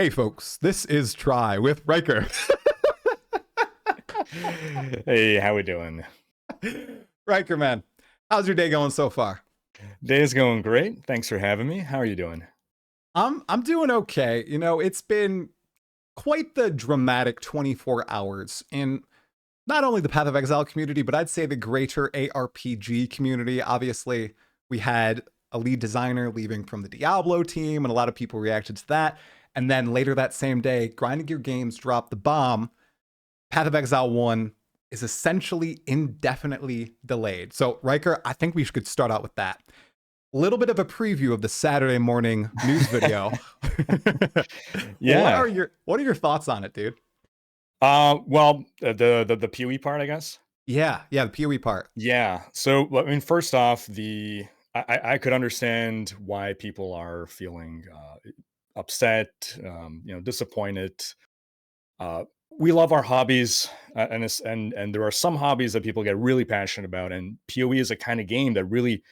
Hey folks, this is Try with Rhykker. Hey, how we doing? Rhykker, man, how's your day going so far? Day's going great. Thanks for having me. How are you doing? I'm doing okay. It's been quite the dramatic 24 hours in not only the Path of Exile community, but I'd say the greater ARPG community. Obviously, we had a lead designer leaving from the Diablo team, and a lot of people reacted to that. And then later that same day, Grinding Gear Games dropped the bomb. Path of Exile 1 is essentially indefinitely delayed. So, Rhykker, I think we should start out with that. A little bit of a preview of the Saturday morning news video. Yeah. What are your thoughts on it, dude? Well, the PoE part, I guess. Yeah, the PoE part. Yeah. So, I mean, first off, I could understand why people are feeling upset, disappointed. We love our hobbies, and there are some hobbies that people get really passionate about, and PoE is a kind of game that really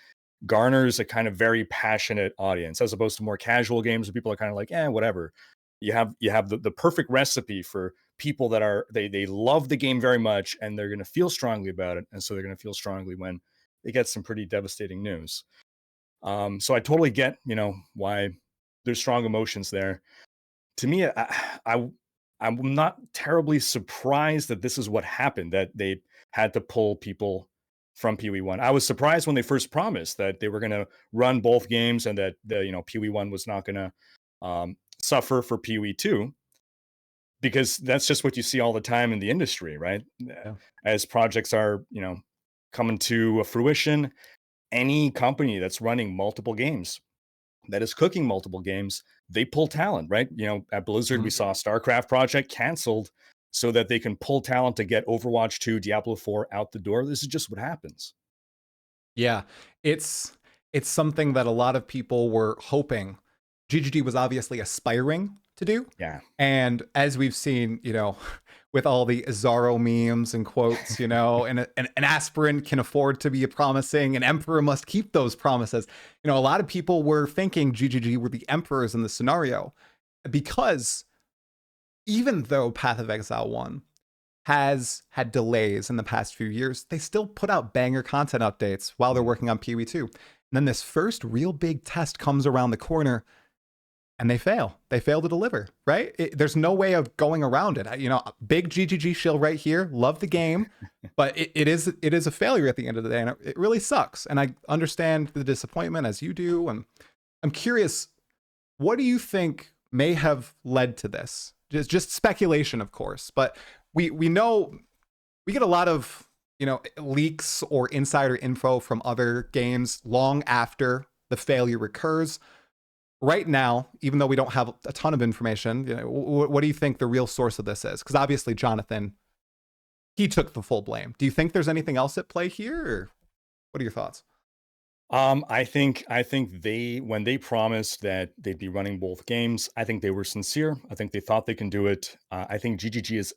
garners a kind of very passionate audience, as opposed to more casual games where people are kind of like, whatever. You have the perfect recipe for people that are they love the game very much, and they're going to feel strongly about it, and so they're going to feel strongly when they get some pretty devastating news. So I totally get why there's strong emotions there. To me, I I'm not terribly surprised that this is what happened, that they had to pull people from PoE1. I was surprised when they first promised that they were going to run both games and that PoE1 was not going to suffer for PoE2, because that's just what you see all the time in the industry, right? Yeah. As projects are, coming to fruition, any company that's running multiple games, that is cooking multiple games, they pull talent, right? At Blizzard, we saw StarCraft project canceled so that they can pull talent to get Overwatch 2, Diablo 4 out the door. This is just what happens. Yeah, it's something that a lot of people were hoping GGG was obviously aspiring to do. Yeah. And as we've seen, with all the Azaro memes and quotes, and an aspirant can afford to be a promising, an emperor must keep those promises. A lot of people were thinking GGG were the emperors in the scenario, because even though Path of Exile 1 has had delays in the past few years, they still put out banger content updates while they're working on PoE2. And then this first real big test comes around the corner and they fail. They fail to deliver, right? There's no way of going around it. Big GGG shill right here. Love the game, but it is a failure at the end of the day, and it really sucks. And I understand the disappointment as you do. And I'm curious, what do you think may have led to this? Just speculation, of course, but we know we get a lot of leaks or insider info from other games long after the failure occurs. Right now, even though we don't have a ton of information, what do you think the real source of this is? Because obviously Jonathan, he took the full blame. Do you think there's anything else at play here, or what are your thoughts? I think when they promised that they'd be running both games, I think they were sincere. I think they thought they can do it. I think GGG is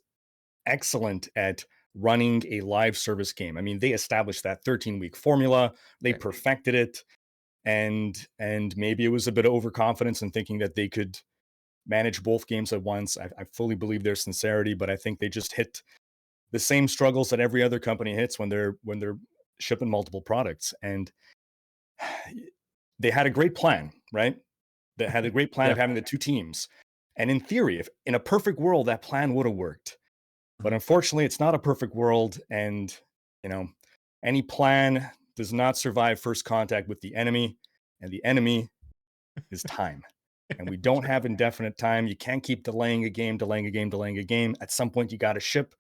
excellent at running a live service game. I mean, they established that 13-week formula. They perfected it. And maybe it was a bit of overconfidence in thinking that they could manage both games at once. I fully believe their sincerity, but I think they just hit the same struggles that every other company hits when they're shipping multiple products. And they had a great plan, right? They had a great plan of having the two teams. And in theory, if in a perfect world, that plan would have worked. But unfortunately, it's not a perfect world. And, any plan does not survive first contact with the enemy. And the enemy is time. And we don't have indefinite time. You can't keep delaying a game. At some point, you got to ship.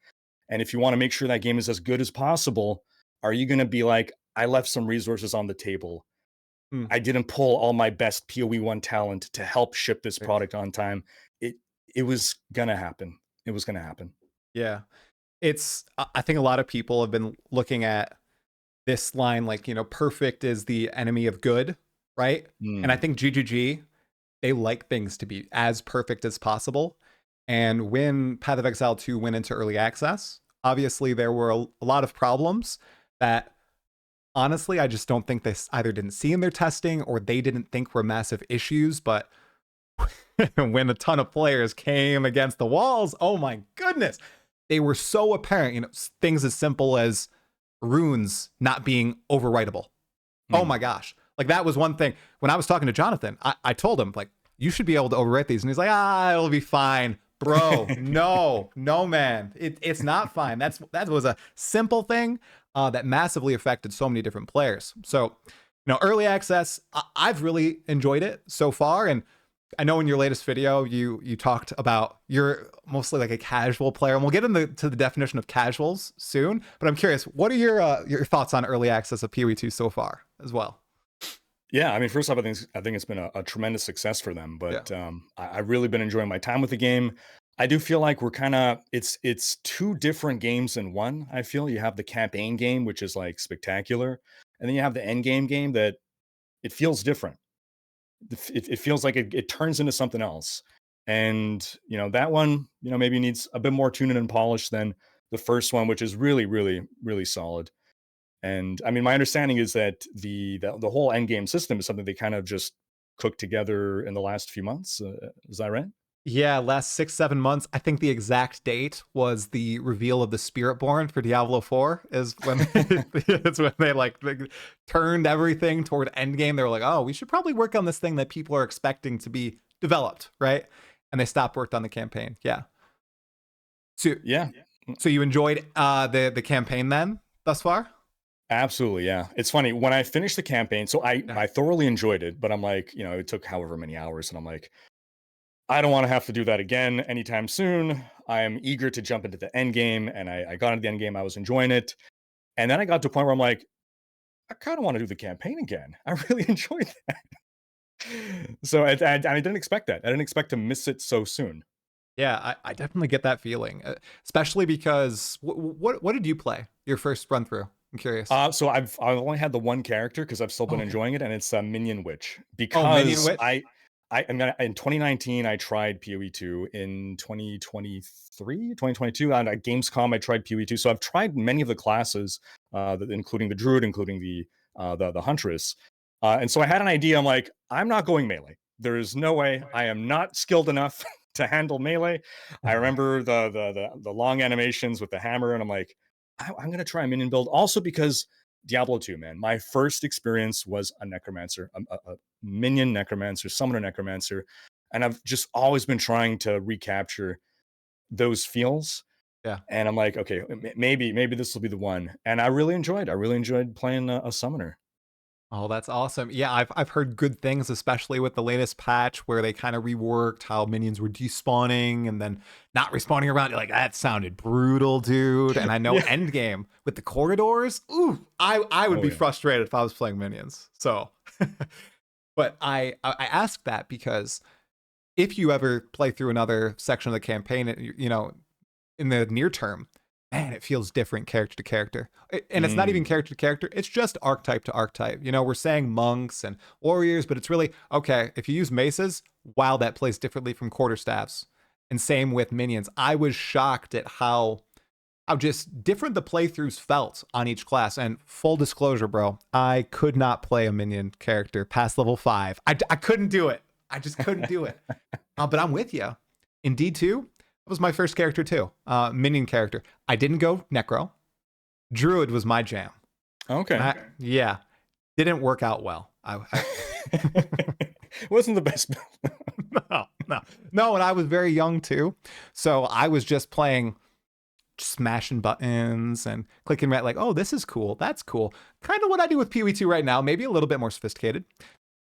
And if you want to make sure that game is as good as possible, are you going to be like, I left some resources on the table. I didn't pull all my best PoE1 talent to help ship this product on time. It was going to happen. It was going to happen. Yeah. I think a lot of people have been looking at this line like, perfect is the enemy of good, right? And I think GGG, they like things to be as perfect as possible. And when Path of Exile 2 went into early access, obviously there were a lot of problems that honestly, I just don't think they either didn't see in their testing or they didn't think were massive issues. But when a ton of players came against the walls, oh my goodness, they were so apparent. Things as simple as runes not being overwritable. Oh Mm. my gosh. Like that was one thing. When I was talking to Jonathan, I told him, like, you should be able to overwrite these. And he's like, it'll be fine. Bro, no, man. It's not fine. That was a simple thing that massively affected so many different players. So, early access, I've really enjoyed it so far. And I know in your latest video, you talked about you're mostly like a casual player, and we'll get into the definition of casuals soon. But I'm curious, what are your thoughts on early access of PoE2 so far as well? Yeah, I mean, first off, I think it's been a tremendous success for them. Yeah. But I've really been enjoying my time with the game. I do feel like we're kind of it's two different games in one. I feel you have the campaign game, which is like spectacular, and then you have the end game that it feels different. It feels like it turns into something else, and that one maybe needs a bit more tuning and polish than the first one, which is really really really solid. And I mean, my understanding is that the whole end game system is something they kind of just cooked together in the last few months. Is that right? Yeah, last 6-7 months. I think the exact date was the reveal of the Spiritborn for Diablo 4. Is when it's when they turned everything toward endgame. They were like, oh, we should probably work on this thing that people are expecting to be developed, right? And they stopped worked on the campaign. Yeah. So Yeah, so you enjoyed the campaign then thus far? absolutely. Yeah, it's funny when I finished the campaign. So I Yeah. I thoroughly enjoyed it, but I'm like, it took however many hours, and I'm like, I don't want to have to do that again anytime soon. I am eager to jump into the end game, and I got into the end game. I was enjoying it, and then I got to a point where I'm like, I kind of want to do the campaign again. I really enjoyed that. So I didn't expect that. I didn't expect to miss it so soon. Yeah, I definitely get that feeling, especially because what did you play your first run through? I'm curious. So I've only had the one character because I've still Oh, been okay. enjoying it, and it's Minion Witch. Oh, Minion Because Witch. in 2019 I tried PoE2. In 2023, 2022 on at Gamescom I tried PoE2. So I've tried many of the classes, including the Druid, including the Huntress. And so I had an idea. I'm like, I'm not going melee. There is no way. I am not skilled enough to handle melee. I remember the long animations with the hammer, and I'm like, I'm gonna try a minion build. Also because Diablo 2, man, my first experience was a necromancer, a minion necromancer, summoner necromancer, and I've just always been trying to recapture those feels. Yeah. And I'm like, okay, maybe this will be the one. And I really enjoyed playing a summoner. Oh, that's awesome. Yeah, I've heard good things, especially with the latest patch where they kind of reworked how minions were despawning and then not respawning around. You're like, that sounded brutal, dude. And I know Yeah. endgame with the corridors. Ooh, I would Oh be yeah. frustrated if I was playing minions. So, but I ask that because if you ever play through another section of the campaign, in the near term, man, it feels different character to character. And it's not even Mm. character to character, it's just archetype to archetype. We're saying monks and warriors, but it's really okay. If you use maces, wow, that plays differently from quarterstaffs. And same with minions. I was shocked at how just different the playthroughs felt on each class. And full disclosure, bro, I could not play a minion character past level 5. I couldn't do it. I just couldn't do it. But I'm with you. In D2, that was my first character too. Minion character. I didn't go Necro. Druid was my jam. And Okay. yeah, didn't work out well. Wasn't the best build. No, and I was very young too. So I was just playing, smashing buttons and clicking right, like, oh, this is cool. That's cool. Kind of what I do with PoE2 right now, maybe a little bit more sophisticated.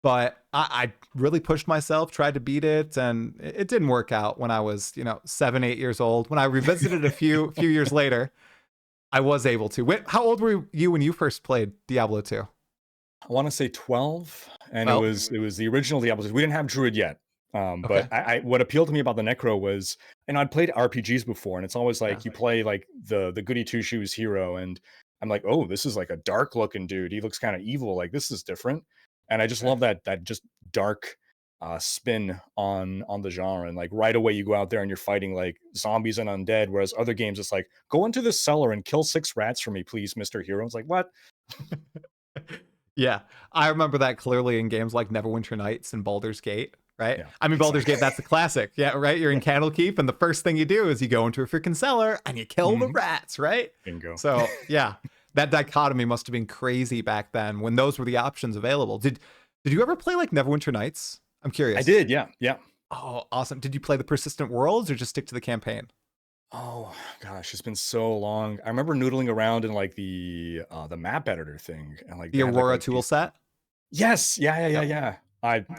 But I really pushed myself, tried to beat it, and it didn't work out when I was, 7, 8 years old. When I revisited a few years later, I was able to. How old were you when you first played Diablo 2? I want to say 12, and it Well, was the original Diablo. We didn't have Druid yet. But okay. I what appealed to me about the Necro was, and I'd played RPGs before, and it's always Yeah. like you play like the goody two shoes hero, and I'm like, oh, this is like a dark looking dude. He looks kind of evil. Like this is different, and I just Okay. love that just dark spin on the genre. And like right away, you go out there and you're fighting like zombies and undead, whereas other games it's like go into this cellar and kill 6 rats for me, please, Mister Hero. It's like what? Yeah, I remember that clearly in games like Neverwinter Nights and Baldur's Gate. right? Yeah, I mean, Baldur's Gate, exactly. that's the classic. Yeah, right? You're in Candlekeep, and the first thing you do is you go into a freaking cellar and you kill the Mhm. rats, right? Bingo. So, yeah, that dichotomy must have been crazy back then when those were the options available. Did you ever play like Neverwinter Nights? I'm I curious. did, yeah, yeah. Oh, awesome. Did you play the persistent worlds or just stick to the campaign? Oh gosh, it's been so long. I remember noodling around in like the map editor thing, and like The they had like Aurora a tool these. set? Yes, yeah, yeah, yeah, Yep. yeah.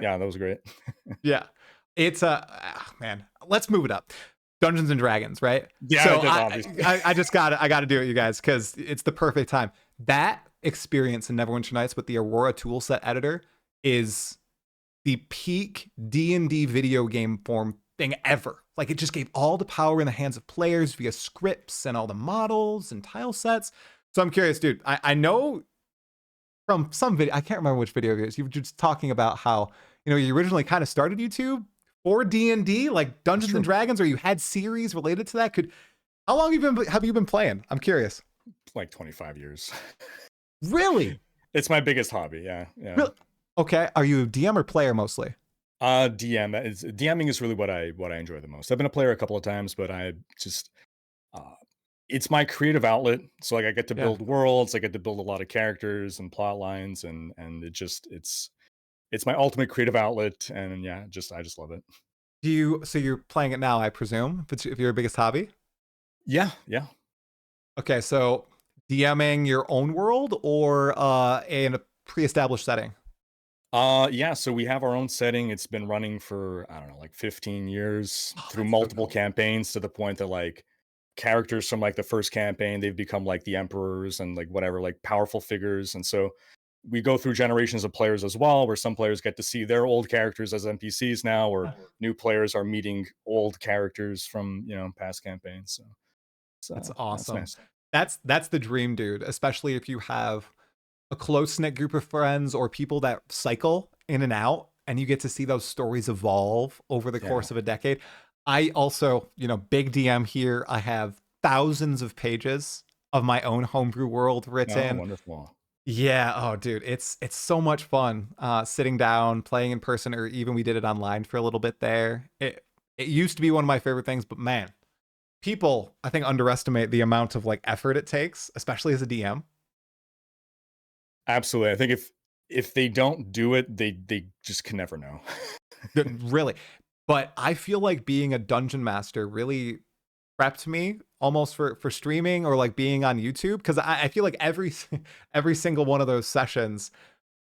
Yeah, that was great. Yeah. It's man, let's move it up. Dungeons and Dragons, right? Yeah, So that's obviously. I just got to do it, you guys, because it's the perfect time. That experience in Neverwinter Nights with the Aurora toolset editor is the peak D&D video game form thing ever. Like it just gave all the power in the hands of players via scripts and all the models and tile sets. So I'm curious, dude. I know from some video, I can't remember which video it is. You were just talking about how you originally kind of started YouTube for D&D, like It's Dungeons and true. Dragons, or you had series related to that. How long have you been playing? I'm curious. Like 25 years. Really, It's my biggest hobby. Yeah, yeah. really. Okay, are you a DM or player mostly? DMing is really what I enjoy the most. I've been a player a couple of times, but I just uh, it's my creative outlet. So like I get to Yeah. build worlds, I get to build a lot of characters and plot lines, and it's my ultimate creative outlet. And yeah, I just love it. So you're playing it now, I presume, if your biggest hobby. Yeah, yeah. Okay, so DMing your own world or in a pre-established setting? Yeah, so we have our own setting. It's been running for, I don't know, like 15 years Oh, through that's so multiple cool. campaigns to the point that like characters from like the first campaign, they've become like the emperors and like whatever, like powerful figures. And so we go through generations of players as well, where some players get to see their old characters as NPCs now, or new players are meeting old characters from, past campaigns. That's So that's awesome. nice. That's the dream, dude, especially if you have a close-knit group of friends or people that cycle in and out and you get to see those stories evolve over the Yeah. course of a decade. I also, big DM here. I have thousands of pages of my own homebrew world Oh, written. wonderful. Yeah, oh dude, it's so much fun sitting down, playing in person, or even we did it online for a little bit there. It used to be one of my favorite things, but man, people I think underestimate the amount of like effort it takes, especially as a DM. Absolutely. I think if they don't do it, they just can never know. Really. But I feel like being a dungeon master really prepped me almost for streaming or like being on YouTube because I feel like every single one of those sessions,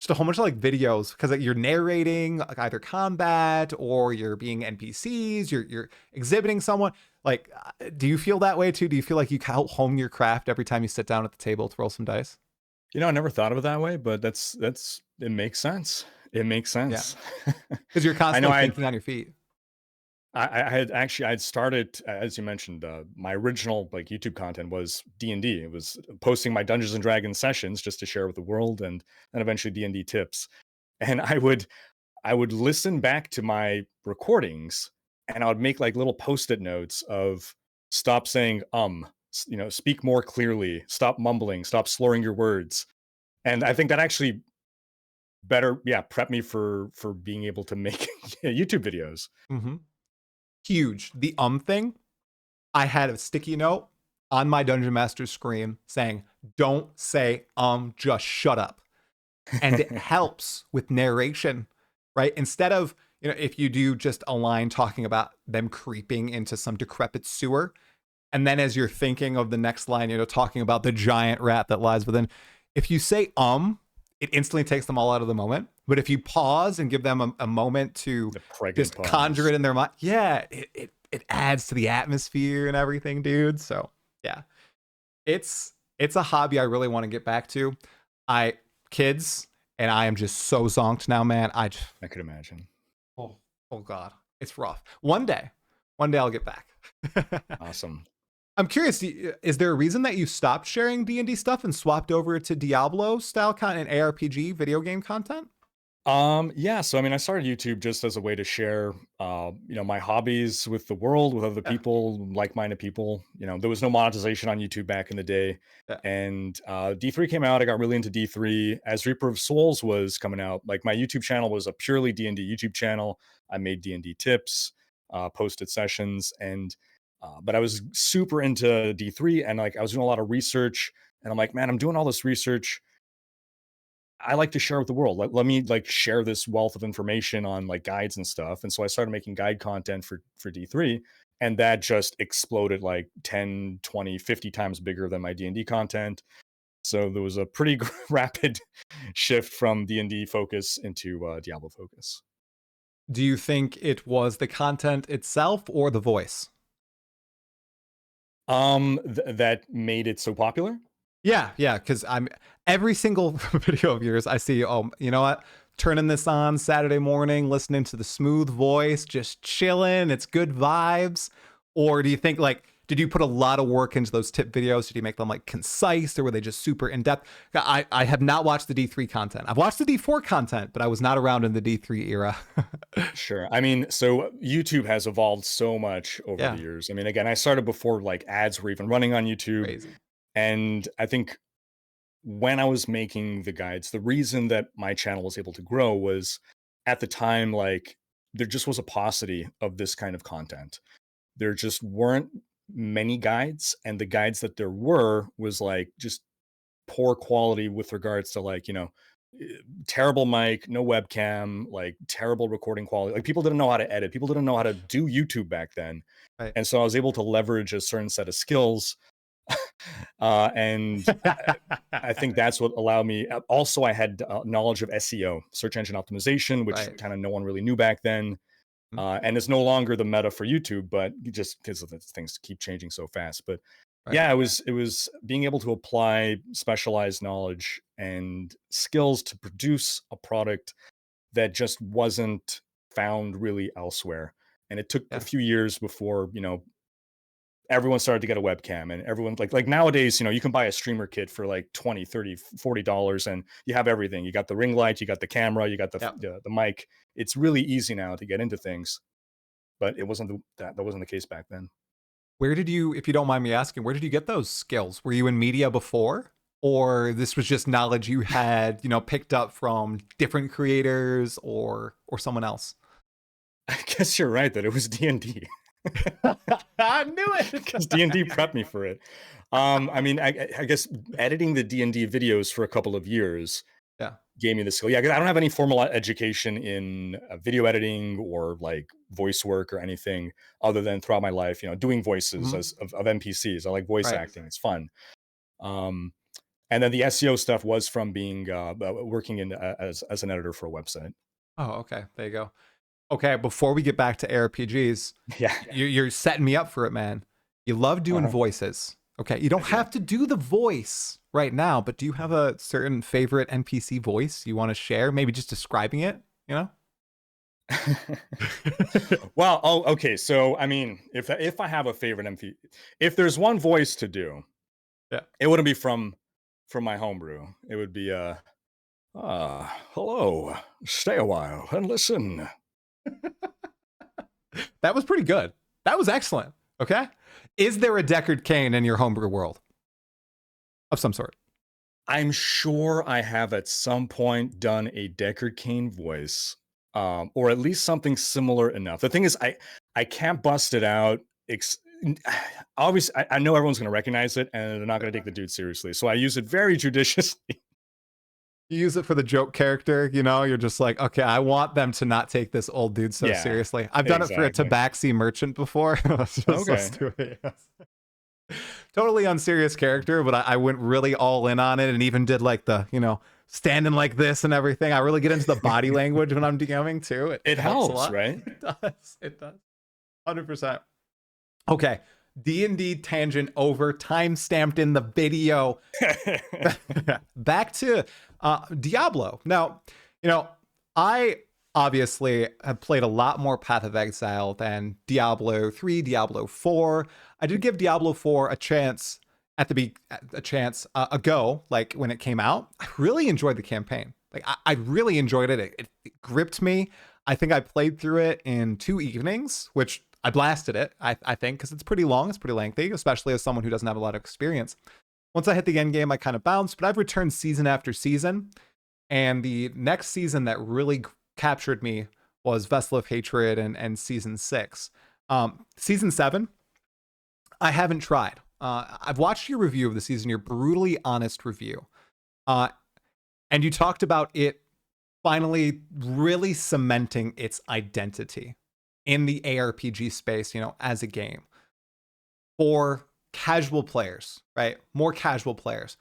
just a whole bunch of like videos because you're narrating like either combat or you're being NPCs, you're exhibiting someone. Like, do you feel that way too? Do you feel like you help hone your craft every time you sit down at the table to roll some dice? I never thought of it that way, but that's it makes sense. It makes Yeah, sense. because you're I know constantly thinking on your feet. I had actually I'd started as you mentioned my original like YouTube content was D&D. It was posting my Dungeons and Dragons sessions just to share with the world and then eventually D&D tips. And I would listen back to my recordings and I would make like little post-it notes of stop saying speak more clearly, stop mumbling, stop slurring your words. And I think that actually better prep me for being able to make YouTube videos. Hmm. Huge. The thing. I had a sticky note on my Dungeon Master's screen saying, "Don't say just shut up." And it helps with narration, right? Instead of, if you do just a line talking about them creeping into some decrepit sewer, and then as you're thinking of the next line, talking about the giant rat that lies within, if you say it instantly takes them all out of the moment. But if you pause and give them a moment to The pregnant just conjure pause. it in their mind, yeah, it adds to the atmosphere and everything, dude. So yeah, it's a hobby I really want to get back to. I kids and I am just so zonked now, man. I could imagine. Oh, oh god, it's rough. One day I'll get back. Awesome. I'm curious, is there a reason that you stopped sharing D&D stuff and swapped over to Diablo style content and ARPG video game content? Yeah, so I mean, I started YouTube just as a way to share, my hobbies with the world, with other Yeah, people, like-minded people. There was no monetization on YouTube back in the day, yeah. and D3 came out. I got really into D3 as Reaper of Souls was coming out. Like my YouTube channel was a purely D&D YouTube channel. I made D&D tips, posted sessions, and but I was super into D3, and like I was doing a lot of research, and I'm like, man, I'm doing all this research. I like to share with the world. Let me like share this wealth of information on like guides and stuff. And so I started making guide content for D3, and that just exploded like 10, 20, 50 times bigger than my D&D content. So there was a pretty rapid shift from D&D focus into Diablo focus. Do you think it was the content itself or the voice? That made it so popular. Yeah, yeah, because I'm every single video of yours I see, oh, you know what? Turning this on Saturday morning, listening to the smooth voice, just chilling, it's good vibes. Or do you think like did you put a lot of work into those tip videos? Did you make them like concise or were they just super in depth? I have not watched the D3 content. I've watched the D4 content, but I was not around in the D3 era. Sure. I mean, so YouTube has evolved so much over the Yeah, years. I mean, again, I started before like ads were even running on YouTube. crazy. And I think when I was making the guides, the reason that my channel was able to grow was at the time, like there just was a paucity of this kind of content. There just weren't many guides, and the guides that there were was like just poor quality with regards to like, terrible mic, no webcam, like terrible recording quality. Like people didn't know how to edit, people didn't know how to do YouTube back then. Right. And so I was able to leverage a certain set of skills and I think that's what allowed me. Also, I had knowledge of SEO, search engine optimization, which Right. kind of no one really knew back then. And it's no longer the meta for YouTube, but just because of the things keep changing so fast. But Right. yeah, it was being able to apply specialized knowledge and skills to produce a product that just wasn't found really elsewhere. And it took a Yeah. few years before everyone started to get a webcam, and everyone like nowadays, you can buy a streamer kit for like 20, 30, $40, and you have everything. You got the ring light, you got the camera, you got the Yeah. the mic. It's really easy now to get into things, but it wasn't that wasn't the case back then. Where did you, if you don't mind me asking, where did you get those skills? Were you in media before? Or this was just knowledge you had, picked up from different creators or someone else? I guess you're right that it was D&D I knew because it. D&D prepped me for it. I mean, I guess editing the D&D videos for a couple of years Yeah. gave me the skill. Yeah, 'cause I don't have any formal education in video editing or like voice work or anything other than throughout my life, doing voices Mhm. of NPCs. I like voice Right. acting; it's fun. Um, and then the SEO stuff was from being working in as an editor for a website. Oh, okay. There you go. Okay, before we get back to ARPGs, Yeah. you're setting me up for it, man. You love doing Uh-huh. voices. Okay, you I don't do. have to do the voice right now, but do you have a certain favorite NPC voice you want to share? Maybe just describing it, you know? Well, oh, okay. So, I mean, if I have a favorite MP, if there's one voice to do, Yeah. it wouldn't be from my homebrew. It would be hello. Stay a while and listen. That was pretty good. That was excellent. Okay. Is there a Deckard Cain in your homebrew world of some sort? I'm sure I have at some point done a Deckard Cain voice, or at least something similar enough. The thing is, I can't bust it out. Obviously, I know everyone's going to recognize it, and they're not going to take the dude seriously. So I use it very judiciously. You use it for the joke character, you're just like, okay, I want them to not take this old dude so Yeah, seriously. I've done it for a exactly. tabaxi merchant before. Let's Okay. do it. Yes. Totally unserious character, but I went really all in on it and even did like the, standing like this and everything. I really get into the body language when I'm DMing too. It It helps a helps, lot. right? It does. It does. 100%. Okay. D&D tangent over, time stamped in the video. Back to Diablo. Now, I obviously have played a lot more Path of Exile than Diablo 3, Diablo 4. I did give Diablo 4 a chance a go, like when it came out. I really enjoyed the campaign. Like I really enjoyed it. It gripped me. I think I played through it in 2 evenings, which I blasted it. I think because it's pretty long, it's pretty lengthy, especially as someone who doesn't have a lot of experience. Once I hit the end game, I kind of bounced, but I've returned season after season. And the next season that really captured me was Vessel of Hatred and season 6. Season 7, I haven't tried. I've watched your review of the season, your brutally honest review. And you talked about it finally really cementing its identity in the ARPG space, as a game for casual players, right? More casual players.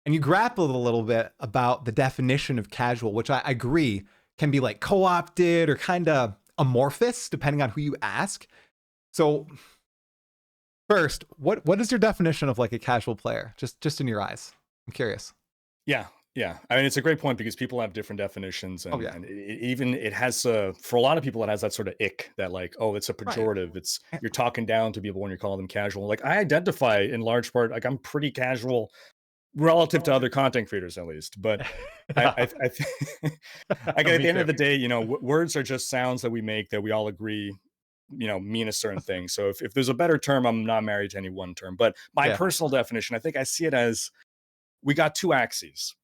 And you grappled a little bit about the definition of casual, which I agree can be like co-opted or kind of amorphous depending on who you ask. So first, what is your definition of like a casual player? Just in your eyes. I'm curious. Yeah. Yeah. I mean, it's a great point because people have different definitions. And, and it has, for a lot of people, it has that sort of ick that like, oh, it's a pejorative. Right. It's, you're talking down to people when you're calling them casual. Like I identify in large part, like I'm pretty casual relative to other content creators, at least. But I think like at the end of the day, words are just sounds that we make that we all agree, mean a certain thing. So if there's a better term, I'm not married to any one term. But my personal definition, I think I see it as we got 2 axes.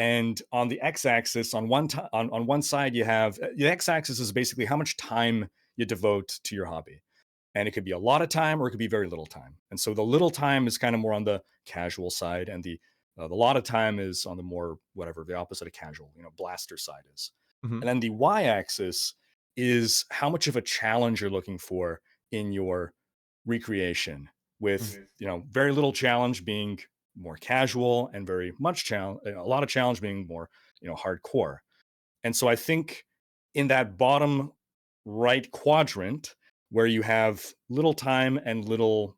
And on the x-axis, on one side, you have the x-axis is basically how much time you devote to your hobby. And it could be a lot of time or it could be very little time. And so the little time is kind of more on the casual side, and the lot of time is on the more the opposite of casual, blaster side is. Mm-hmm. And then the y-axis is how much of a challenge you're looking for in your recreation, with very little challenge being more casual and very much challenge, a lot of challenge being more hardcore. And so I think in that bottom right quadrant where you have little time and little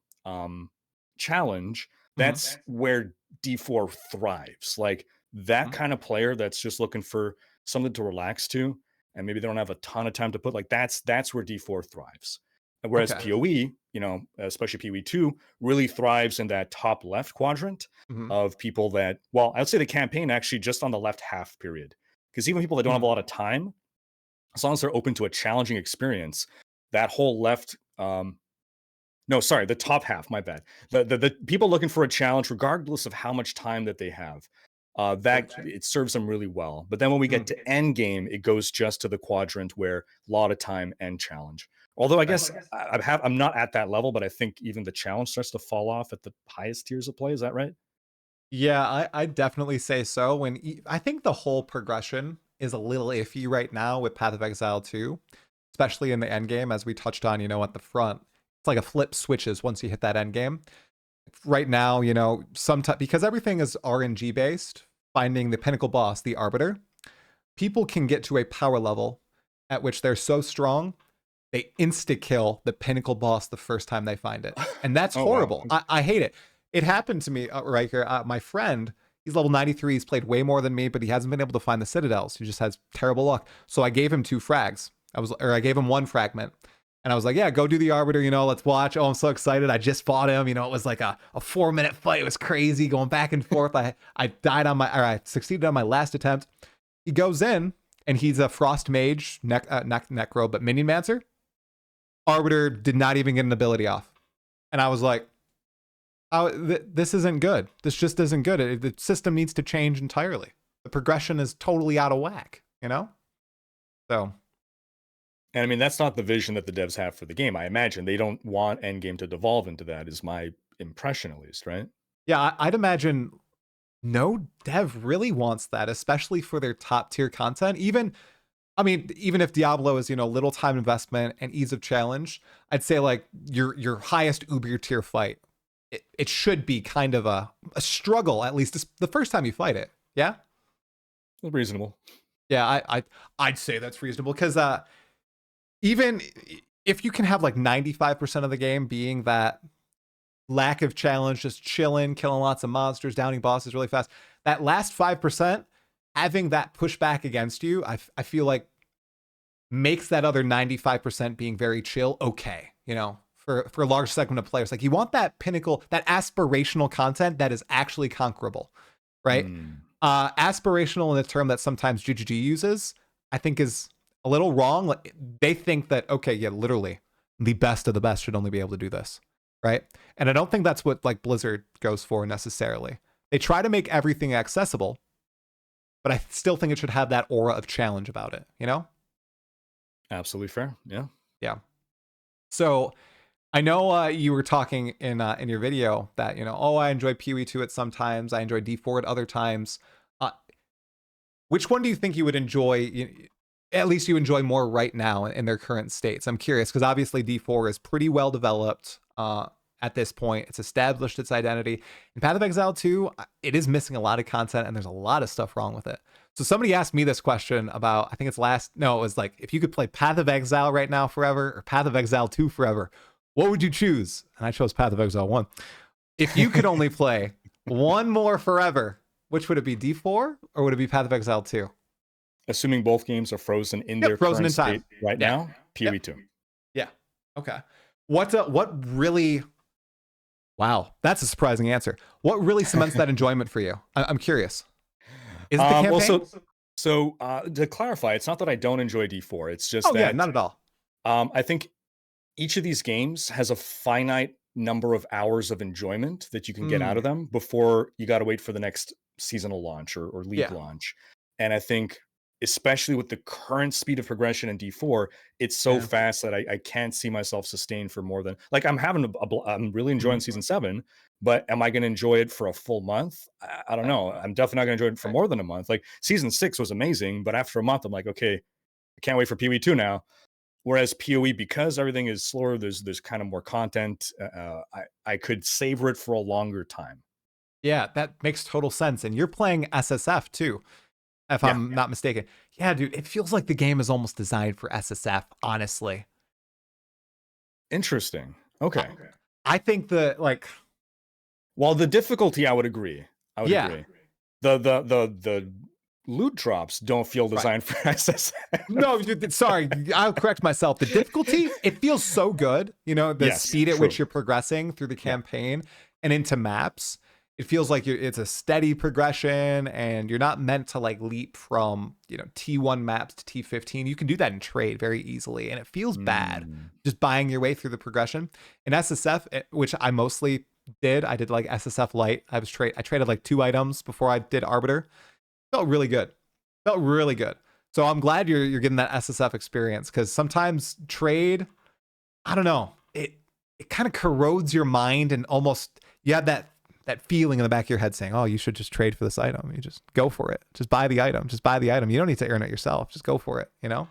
challenge, that's where D4 thrives. Like that kind of player that's just looking for something to relax to, and maybe they don't have a ton of time to put, like that's where D4 thrives. Whereas PoE, especially PoE2, really thrives in that top left quadrant of people that, well, I'd say the campaign actually just on the left half period. Because even people that don't have a lot of time, as long as they're open to a challenging experience, that whole left, the top half, my bad. The people looking for a challenge, regardless of how much time that they have, it serves them really well. But then when we get to end game, it goes just to the quadrant where a lot of time and challenge. Although I guess I'm not at that level, but I think even the challenge starts to fall off at the highest tiers of play. Is that right? Yeah, I definitely say so. I think the whole progression is a little iffy right now with Path of Exile 2, especially in the end game, as we touched on, at the front. It's like a flip switches once you hit that end game. Right now, sometimes because everything is RNG based, finding the pinnacle boss, the Arbiter, people can get to a power level at which they're so strong they insta-kill the pinnacle boss the first time they find it. And that's horrible. Wow. I hate it. It happened to me, Rhykker. My friend, he's level 93. He's played way more than me, but he hasn't been able to find the Citadels. He just has terrible luck. So I gave him 2 frags. I gave him 1 fragment. And I was like, yeah, go do the Arbiter, let's watch. Oh, I'm so excited. I just fought him. It was like a 4-minute fight. It was crazy going back and forth. I succeeded on my last attempt. He goes in and he's a Frost Mage, Necro, but Minion Mancer. Arbiter did not even get an ability off. And I was like, this isn't good. This just isn't good. The system needs to change entirely. The progression is totally out of whack, So. And I mean, that's not the vision that the devs have for the game. I imagine they don't want endgame to devolve into that, is my impression at least, right? Yeah, I'd imagine no dev really wants that, especially for their top tier content. Even if Diablo is, little time investment and ease of challenge, I'd say like your highest uber tier fight, it should be kind of a struggle, at least the first time you fight it. Yeah? Reasonable. Yeah, I'd say that's reasonable because even if you can have like 95% of the game being that lack of challenge, just chilling, killing lots of monsters, downing bosses really fast, that last 5%, having that pushback against you, I feel like makes that other 95% being very chill okay, for a large segment of players. Like you want that pinnacle, that aspirational content that is actually conquerable, right? Aspirational in a term that sometimes GGG uses, I think is a little wrong. Like, they think that, okay, yeah, literally the best of the best should only be able to do this, right? And I don't think that's what like Blizzard goes for necessarily. They try to make everything accessible, but I still think it should have that aura of challenge about it, you know? Absolutely fair. Yeah. Yeah. So I know you were talking in your video that, you know, oh, I enjoy PoE2 at some times, I enjoy D4 at other times. Uh, which one do you think you would enjoy? At least you enjoy more right now in their current states. I'm curious because obviously D4 is pretty well developed at this point. It's established its identity. In Path of Exile 2, it is missing a lot of content and there's a lot of stuff wrong with it. So somebody asked me this question about, I think it's it was like, if you could play Path of Exile right now forever or Path of Exile 2 forever, what would you choose? And I chose Path of Exile 1. If you could only play one more forever, which would it be, D4 or would it be Path of Exile 2? Assuming both games are frozen in their frozen current in time state right now, PoE2. Yeah. Okay. What really? Wow, that's a surprising answer. What really cements that enjoyment for you? I'm curious. Is it the campaign? Well, so to clarify, it's not that I don't enjoy D4. It's just that not at all. I think each of these games has a finite number of hours of enjoyment that you can get out of them before you got to wait for the next seasonal launch or league launch. And I think, especially with the current speed of progression in D4, it's so fast that I can't see myself sustained for more than, like, I'm really enjoying season 7, but am I going to enjoy it for a full month? I don't know. I'm definitely not going to enjoy it for more than a month. Like season 6 was amazing, but after a month, I'm like, okay, I can't wait for PoE2 now. Whereas PoE, because everything is slower, there's kind of more content. I could savor it for a longer time. Yeah, that makes total sense. And you're playing SSF too, if I'm not mistaken. Yeah, dude, it feels like the game is almost designed for SSF, honestly. Interesting. Okay. I think well, the difficulty, I would agree. Agree. The loot drops don't feel designed for SSF. No, sorry, I'll correct myself. The difficulty, it feels so good. You know, the speed at which you're progressing through the campaign and into maps. It feels like it's a steady progression and you're not meant to like leap from, you know, T1 maps to T15. You can do that in trade very easily and it feels bad just buying your way through the progression. In SSF, which I mostly did, I did like SSF light. I traded like 2 items before I did Arbiter. Felt really good. So I'm glad you're getting that SSF experience because sometimes trade, I don't know, it kind of corrodes your mind and almost you have that feeling in the back of your head saying, oh, you should just trade for this item. You just go for it. Just buy the item. You don't need to earn it yourself. Just go for it, you know?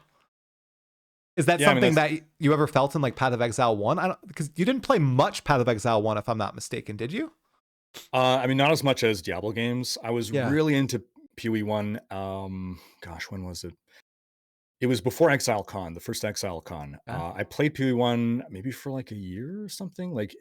Is that something that you ever felt in like Path of Exile 1? Because you didn't play much Path of Exile 1, if I'm not mistaken, did you? I mean, not as much as Diablo games. I was really into PoE1. Gosh, when was it? It was before ExileCon, the first ExileCon. I played PoE1 maybe for like a year or something. Like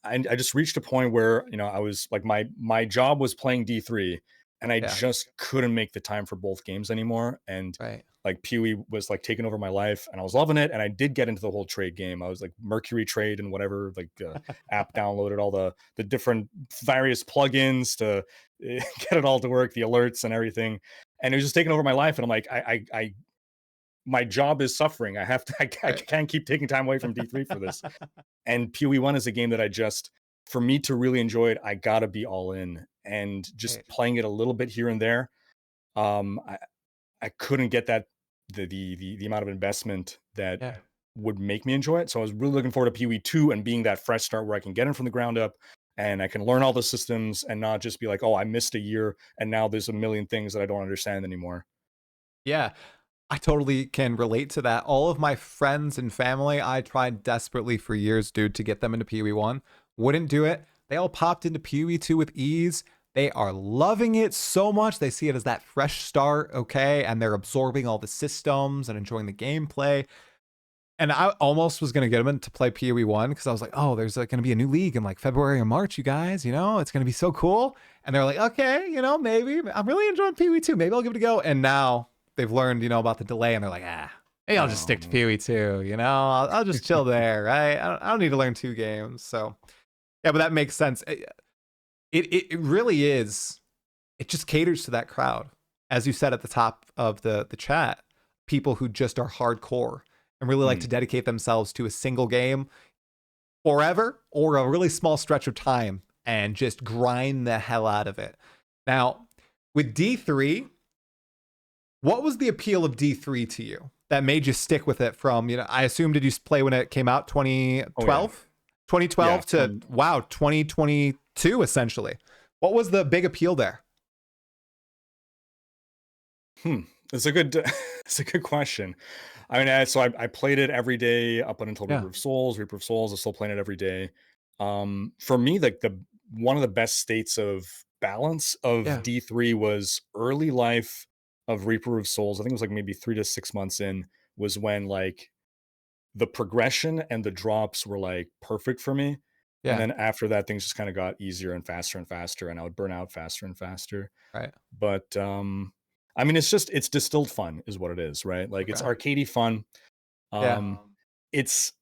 I just reached a point where, you know, I was like my job was playing D3 and I just couldn't make the time for both games anymore. And like PoE was like taking over my life and I was loving it. And I did get into the whole trade game. I was like Mercury Trade and whatever, like app downloaded all the different various plugins to get it all to work, the alerts and everything. And it was just taking over my life. And I'm like, my job is suffering. I can't keep taking time away from D3 for this. And PoE1 is a game that for me to really enjoy it, I gotta be all in. And just playing it a little bit here and there, I couldn't get the amount of investment that would make me enjoy it. So I was really looking forward to PoE2 and being that fresh start where I can get in from the ground up and I can learn all the systems and not just be like, oh, I missed a year and now there's a million things that I don't understand anymore. Yeah. I totally can relate to that. All of my friends and family, I tried desperately for years, dude, to get them into PoE1. Wouldn't do it. They all popped into PoE2 with ease. They are loving it so much. They see it as that fresh start, okay? And they're absorbing all the systems and enjoying the gameplay. And I almost was going to get them to play PoE1 because I was like, oh, there's going to be a new league in like February or March, you guys, you know, it's going to be so cool. And they're like, okay, you know, maybe I'm really enjoying PoE2. Maybe I'll give it a go. And now they've learned, you know, about the delay and they're like, maybe I'll just stick to PoE2, you know, I'll just chill there, right? I don't need to learn 2 games. So yeah, but that makes sense. It really is it just caters to that crowd. As you said at the top of the chat, people who just are hardcore and really like to dedicate themselves to a single game forever or a really small stretch of time and just grind the hell out of it. Now, with D3, what was the appeal of D3 to you that made you stick with it from, I assume, did you play when it came out, 2012? 2012 to, wow, 2022, essentially. What was the big appeal there? It's a good question. I mean, so I played it every day up until Reaper of Souls. Reaper of Souls, I'm still playing it every day. For me, like one of the best states of balance of D3 was early life of Reaper of Souls. I think it was like maybe 3 to 6 months in, was when like the progression and the drops were like perfect for me. And then after that, things just kind of got easier and faster, and I would burn out faster and faster. Right. But I mean, it's distilled fun is what it is, right? Like it's arcadey fun. It's,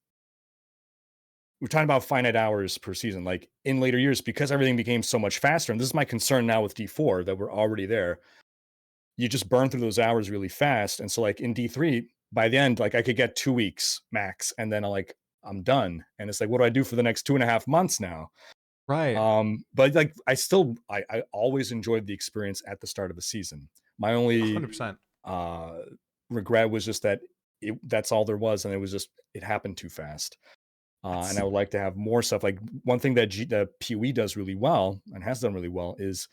we're talking about finite hours per season. Like in later years, because everything became so much faster, and this is my concern now with D4, that we're already there, you just burn through those hours really fast. And so like in D3, by the end, like I could get 2 weeks max, and then I'm done. And it's like, what do I do for the next 2.5 months now? Right. But like I always enjoyed the experience at the start of the season. My only 100%. regret was just that that's all there was, and it happened too fast. And I would like to have more stuff. Like one thing that the PoE does really well and has done really well is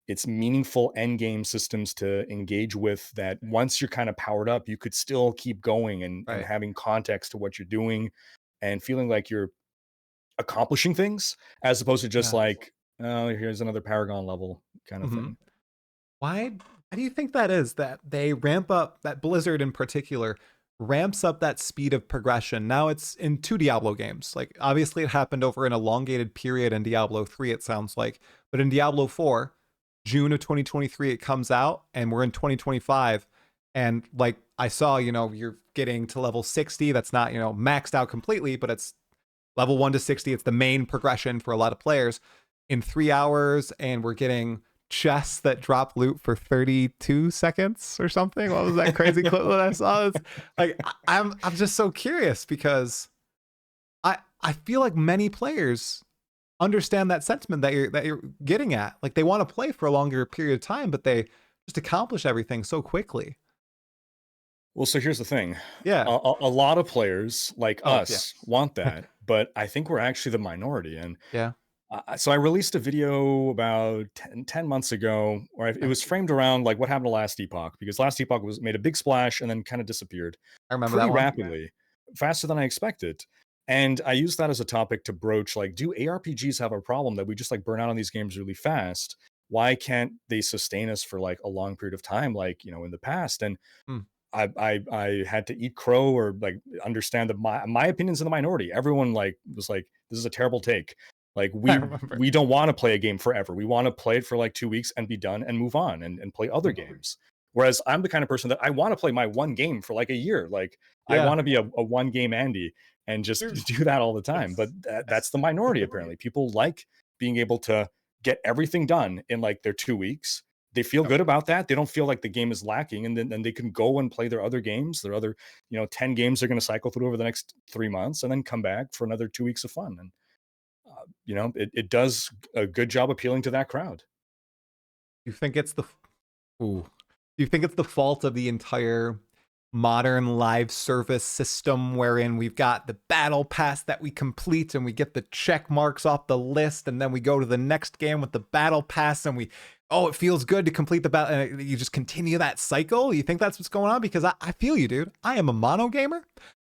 it's meaningful end game systems to engage with, that once you're kind of powered up, you could still keep going and having context to what you're doing and feeling like you're accomplishing things, as opposed to just like, oh, here's another Paragon level kind of thing. Why do you think that is, that they ramp up, that Blizzard in particular ramps up that speed of progression? Now it's in 2 Diablo games. Like obviously it happened over an elongated period in Diablo 3, it sounds like, but in Diablo 4, June of 2023, it comes out, and we're in 2025. And like I saw, you're getting to level 60. That's not, maxed out completely, but it's level 1 to 60. It's the main progression for a lot of players in 3 hours. And we're getting chests that drop loot for 32 seconds or something. What was that crazy clip that I saw? It's like, I'm just so curious, because I feel like many players understand that sentiment that you're getting at. Like they want to play for a longer period of time, but they just accomplish everything so quickly. Well, so here's the thing. Yeah. A lot of players like us want that, but I think we're actually the minority. And so I released a video about 10 months ago, where it was framed around like what happened to Last Epoch, because Last Epoch made a big splash and then kind of disappeared. I remember pretty that one. rapidly, faster than I expected. And I used that as a topic to broach, like, do ARPGs have a problem that we just like burn out on these games really fast? Why can't they sustain us for like a long period of time, like, in the past? And I had to eat crow, or like understand that my opinion's in the minority. Everyone like was like, this is a terrible take. Like we don't want to play a game forever. We want to play it for like 2 weeks and be done and move on and play other games. Whereas I'm the kind of person that I want to play my one game for like a year. Like I want to be a one game Andy and just do that all the time. But that's the minority, apparently. People like being able to get everything done in like their 2 weeks. They feel good about that. They don't feel like the game is lacking, and then they can go and play their other games, their other 10 games they're going to cycle through over the next 3 months, and then come back for another 2 weeks of fun. And it does a good job appealing to that crowd. You think it's the fault of the entire modern live service system, wherein we've got the battle pass that we complete and we get the check marks off the list, and then we go to the next game with the battle pass and it feels good to complete the battle, and you just continue that cycle? You think that's what's going on? Because I feel you, dude. I am a mono gamer.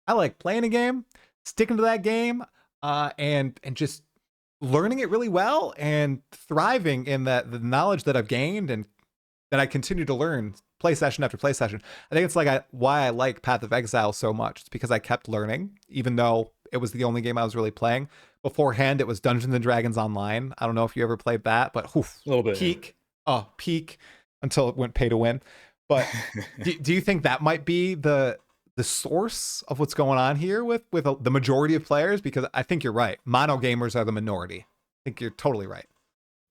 I like playing a game, sticking to that game, and just learning it really well and thriving in the knowledge that I've gained and that I continue to learn play session after play session. I think it's like why I like Path of Exile so much. It's because I kept learning, even though it was the only game I was really playing. Beforehand, it was Dungeons and Dragons Online. I don't know if you ever played that, but a little bit. Peak until it went pay to win. But do you think that might be the source of what's going on here with the majority of players? Because I think you're right. Mono gamers are the minority. I think you're totally right.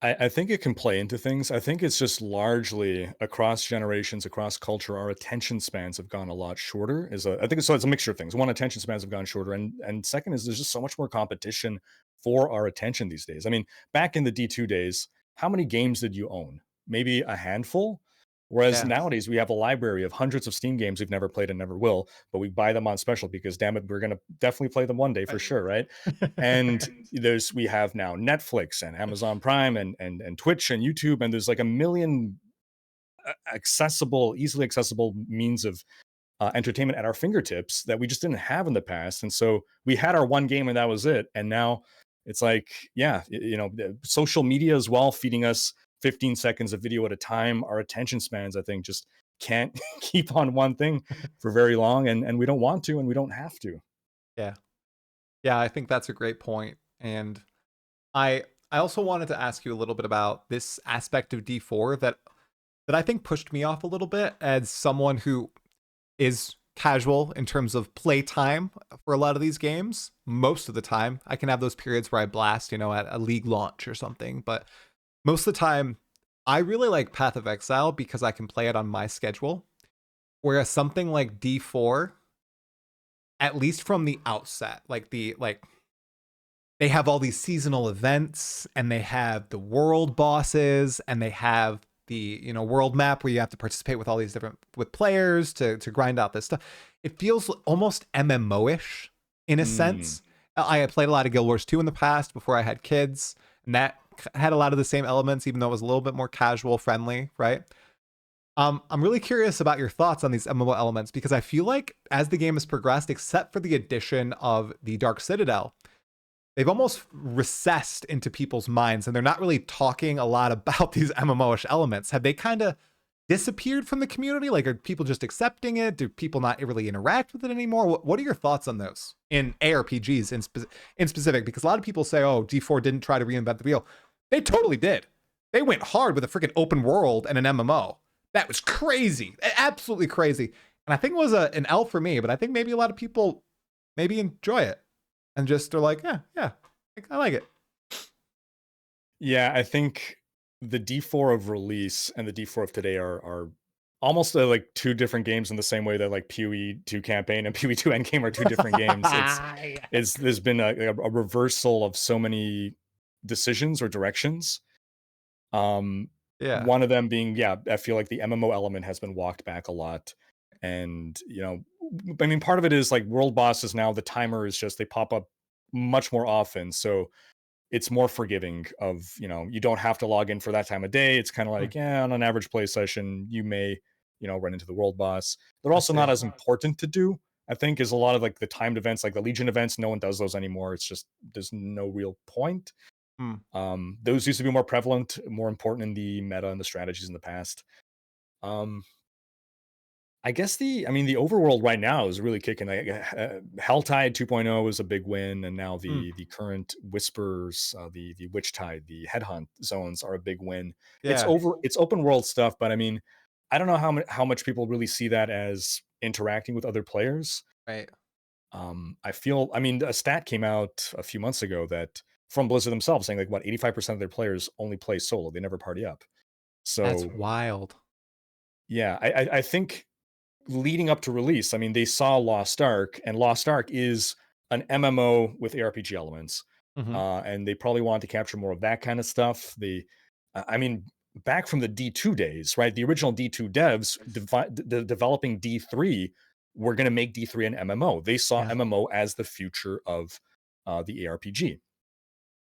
I think it can play into things. I think it's just largely across generations, across culture, our attention spans have gone a lot shorter. I think it's a mixture of things. One, attention spans have gone shorter, and second is there's just so much more competition for our attention these days. I mean, back in the D2 days, how many games did you own? Maybe a handful. Whereas Yeah. nowadays we have a library of hundreds of Steam games we've never played and never will, but we buy them on special because damn it, we're gonna definitely play them one day for sure, right? And we have now Netflix and Amazon Prime and Twitch and YouTube, and there's like a million easily accessible means of entertainment at our fingertips that we just didn't have in the past. And so we had our one game and that was it. And now it's like, yeah, social media as well, feeding us 15 seconds of video at a time. Our attention spans, I think, just can't keep on one thing for very long. And we don't want to, and we don't have to. Yeah. Yeah, I think that's a great point. And I also wanted to ask you a little bit about this aspect of D4 that I think pushed me off a little bit as someone who is casual in terms of play time for a lot of these games. Most of the time, I can have those periods where I blast, at a league launch or something, but most of the time I really like Path of Exile because I can play it on my schedule. Whereas something like D4, at least from the outset, they have all these seasonal events and they have the world bosses and they have the world map where you have to participate with all these different players to grind out this stuff. It feels almost MMO-ish in a sense. I had played a lot of Guild Wars 2 in the past before I had kids, and that had a lot of the same elements, even though it was a little bit more casual friendly, right? I'm really curious about your thoughts on these MMO elements because I feel like as the game has progressed, except for the addition of the Dark Citadel, they've almost recessed into people's minds and they're not really talking a lot about these MMO-ish elements. Have they kind of disappeared from the community? Like, are people just accepting it? Do people not really interact with it anymore? What are your thoughts on those in ARPGs in specific? Because a lot of people say, oh, D4 didn't try to reinvent the wheel. They totally did. They went hard with a freaking open world and an MMO. That was crazy. Absolutely crazy. And I think it was an L for me, but I think maybe a lot of people maybe enjoy it. And just are like, yeah, I like it. Yeah, I think the D4 of release and the D4 of today are almost like two different games in the same way that like PoE2 campaign and PoE2 endgame are two different games. It's there's been a reversal of so many decisions or directions. Yeah. One of them being, I feel like the MMO element has been walked back a lot. And, I mean, part of it is like world bosses now, the timer is just, they pop up much more often. So it's more forgiving of, you don't have to log in for that time of day. It's kind of like, on an average play session, you may, run into the world boss. They're also not as important to do, I think, as a lot of like the timed events, like the Legion events. No one does those anymore. It's just, there's no real point. Those used to be more prevalent, more important in the meta and the strategies in the past. I guess the overworld right now is really kicking. Helltide 2.0 is a big win, and now the current Whispers, the Witch Tide, the Headhunt zones are a big win. Yeah. It's open world stuff, but I mean, I don't know how much people really see that as interacting with other players. Right. A stat came out a few months ago that from Blizzard themselves saying like 85% of their players only play solo; they never party up. So that's wild. Yeah, I think leading up to release, I mean, they saw Lost Ark, and Lost Ark is an MMO with ARPG elements, and they probably want to capture more of that kind of stuff. Back from the D2 days, right? The original D2 devs developing D3 were going to make D3 an MMO. They saw MMO as the future of the ARPG.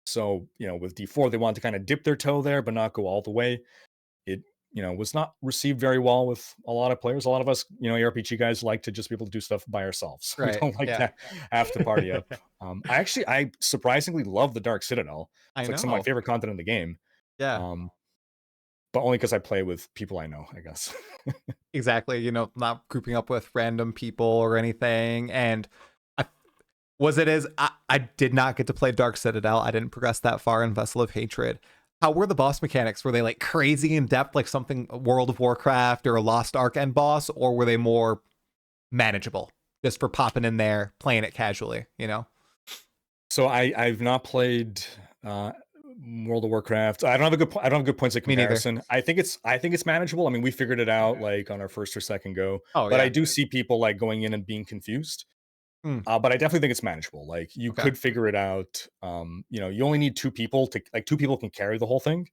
So, with D4, they wanted to kind of dip their toe there, but not go all the way. It was not received very well with a lot of players. A lot of us, ARPG guys like to just be able to do stuff by ourselves. Right. We don't like to have to party up. I surprisingly love the Dark Citadel. It's like some of my favorite content in the game. Yeah. But only because I play with people I know, I guess. Exactly. Not grouping up with random people or anything. And I did not get to play Dark Citadel. I didn't progress that far in Vessel of Hatred. How were the boss mechanics? Were they like crazy in depth, like something World of Warcraft or a Lost Ark end boss, or were they more manageable, just for popping in there, playing it casually? So I've not played World of Warcraft. I don't have a good. I don't have good points of Me neither. comparison. I think it's manageable. I mean, we figured it out like on our first or second go, Oh but I yeah. do see people like going in and being confused. Mm, But I definitely think it's manageable. Like you okay. could figure it out. You only need two people to like two people can carry the whole thing.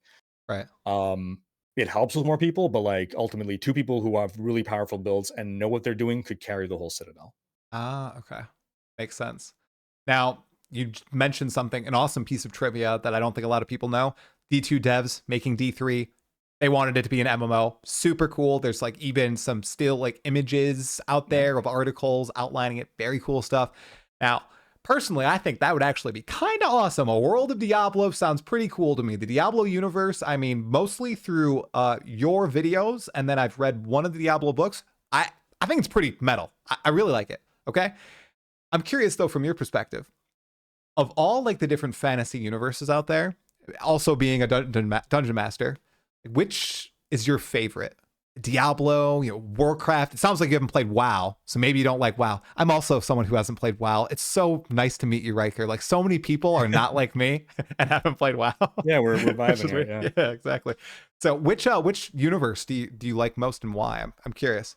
Right. Um, it helps with more people, but like ultimately, two people who have really powerful builds and know what they're doing could carry the whole citadel. Ah, okay. Makes sense. Now, you mentioned something, an awesome piece of trivia that I don't think a lot of people know. D2 devs making D3, they wanted it to be an MMO. Super cool. There's like even some still like images out Yeah. there of articles outlining it. Very cool stuff. Now, personally, I think that would actually be kind of awesome. A world of Diablo sounds pretty cool to me. The Diablo universe, I mean, mostly through your videos, and then I've read one of the Diablo books. I think it's pretty metal. I really like it. Okay. I'm curious though, from your perspective, of all like the different fantasy universes out there, also being a dungeon master, which is your favorite? Diablo, Warcraft. It sounds like you haven't played WoW, so maybe you don't like WoW. I'm also someone who hasn't played WoW. It's so nice to meet you, Rhykker. Like so many people are not like me and haven't played WoW. Yeah, we're Which vibing is here. weird. Yeah. Yeah, exactly. So which universe do you like most and why? I'm curious.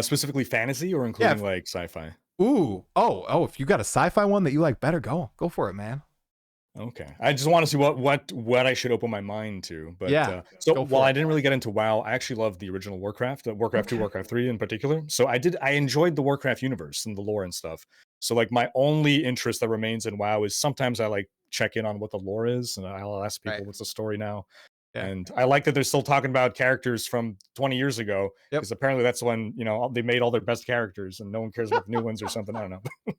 Specifically fantasy or Yeah. including like sci-fi. Ooh. Oh. If you got a sci-fi one that you like better, go for it, man. Okay. I just want to see what I should open my mind to. But Yeah. so Go while for I it. didn't really get into WoW, I actually loved the original Warcraft, Warcraft 2, Okay. Warcraft 3 in particular. So I enjoyed the Warcraft universe and the lore and stuff. So like my only interest that remains in WoW is sometimes I like check in on what the lore is and I'll ask Right. people what's the story now. Yeah. And I like that they're still talking about characters from 20 years ago Yep. because apparently that's when, they made all their best characters and no one cares about the new ones or something. I don't know.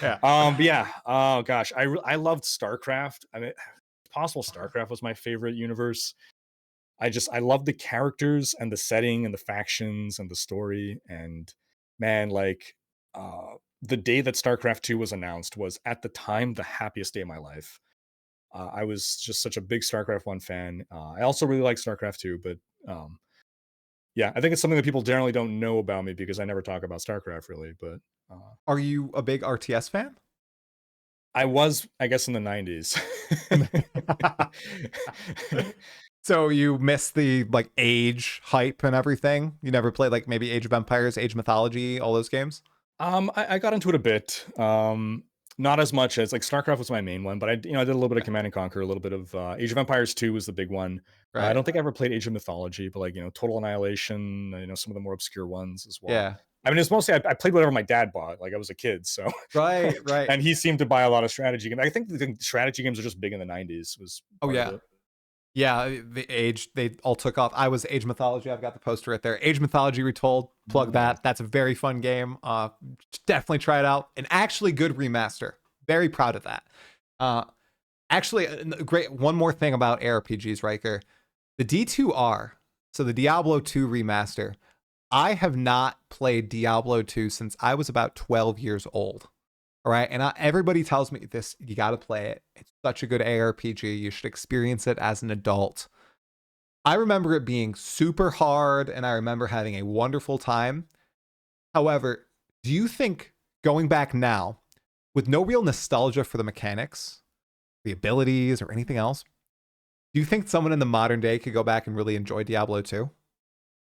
Yeah. But yeah, oh gosh, I loved StarCraft. I mean, it's possible StarCraft was my favorite universe. I love the characters and the setting and the factions and the story. And man, like the day that StarCraft 2 was announced was at the time the happiest day of my life. I was just such a big StarCraft 1 fan. I also really like StarCraft 2, but um, yeah, I think it's something that people generally don't know about me because I never talk about StarCraft really. But uh, Are you a big RTS fan? I was, I guess, in the 90s. So you miss the like age hype and everything? You never played like maybe Age of Empires, Age of Mythology, all those games? I got into it a bit. Not as much as like StarCraft was my main one, but I did a little bit of Okay. Command and Conquer, a little bit of Age of Empires 2 was the big one. I Right. don't think I ever played Age of Mythology, but like Total Annihilation, some of the more obscure ones as well. Yeah. I mean, it's mostly I played whatever my dad bought. Like I was a kid, so Right, right. and he seemed to buy a lot of strategy games. I think the strategy games are just big in the 90s was Oh part of yeah. it. Yeah, the age they all took off. I was Age Mythology. I've got the poster right there. Age Mythology Retold. Plug Nice. that. That's a very fun game. Definitely try it out. An actually good remaster. Very proud of that. Uh, actually, great. One more thing about ARPGs, Rhykker. The D2R. So the Diablo 2 remaster. I have not played Diablo 2 since I was about 12 years old. All right. And everybody tells me this, you got to play it. It's such a good ARPG. You should experience it as an adult. I remember it being super hard and I remember having a wonderful time. However, do you think going back now with no real nostalgia for the mechanics, the abilities, or anything else, do you think someone in the modern day could go back and really enjoy Diablo 2?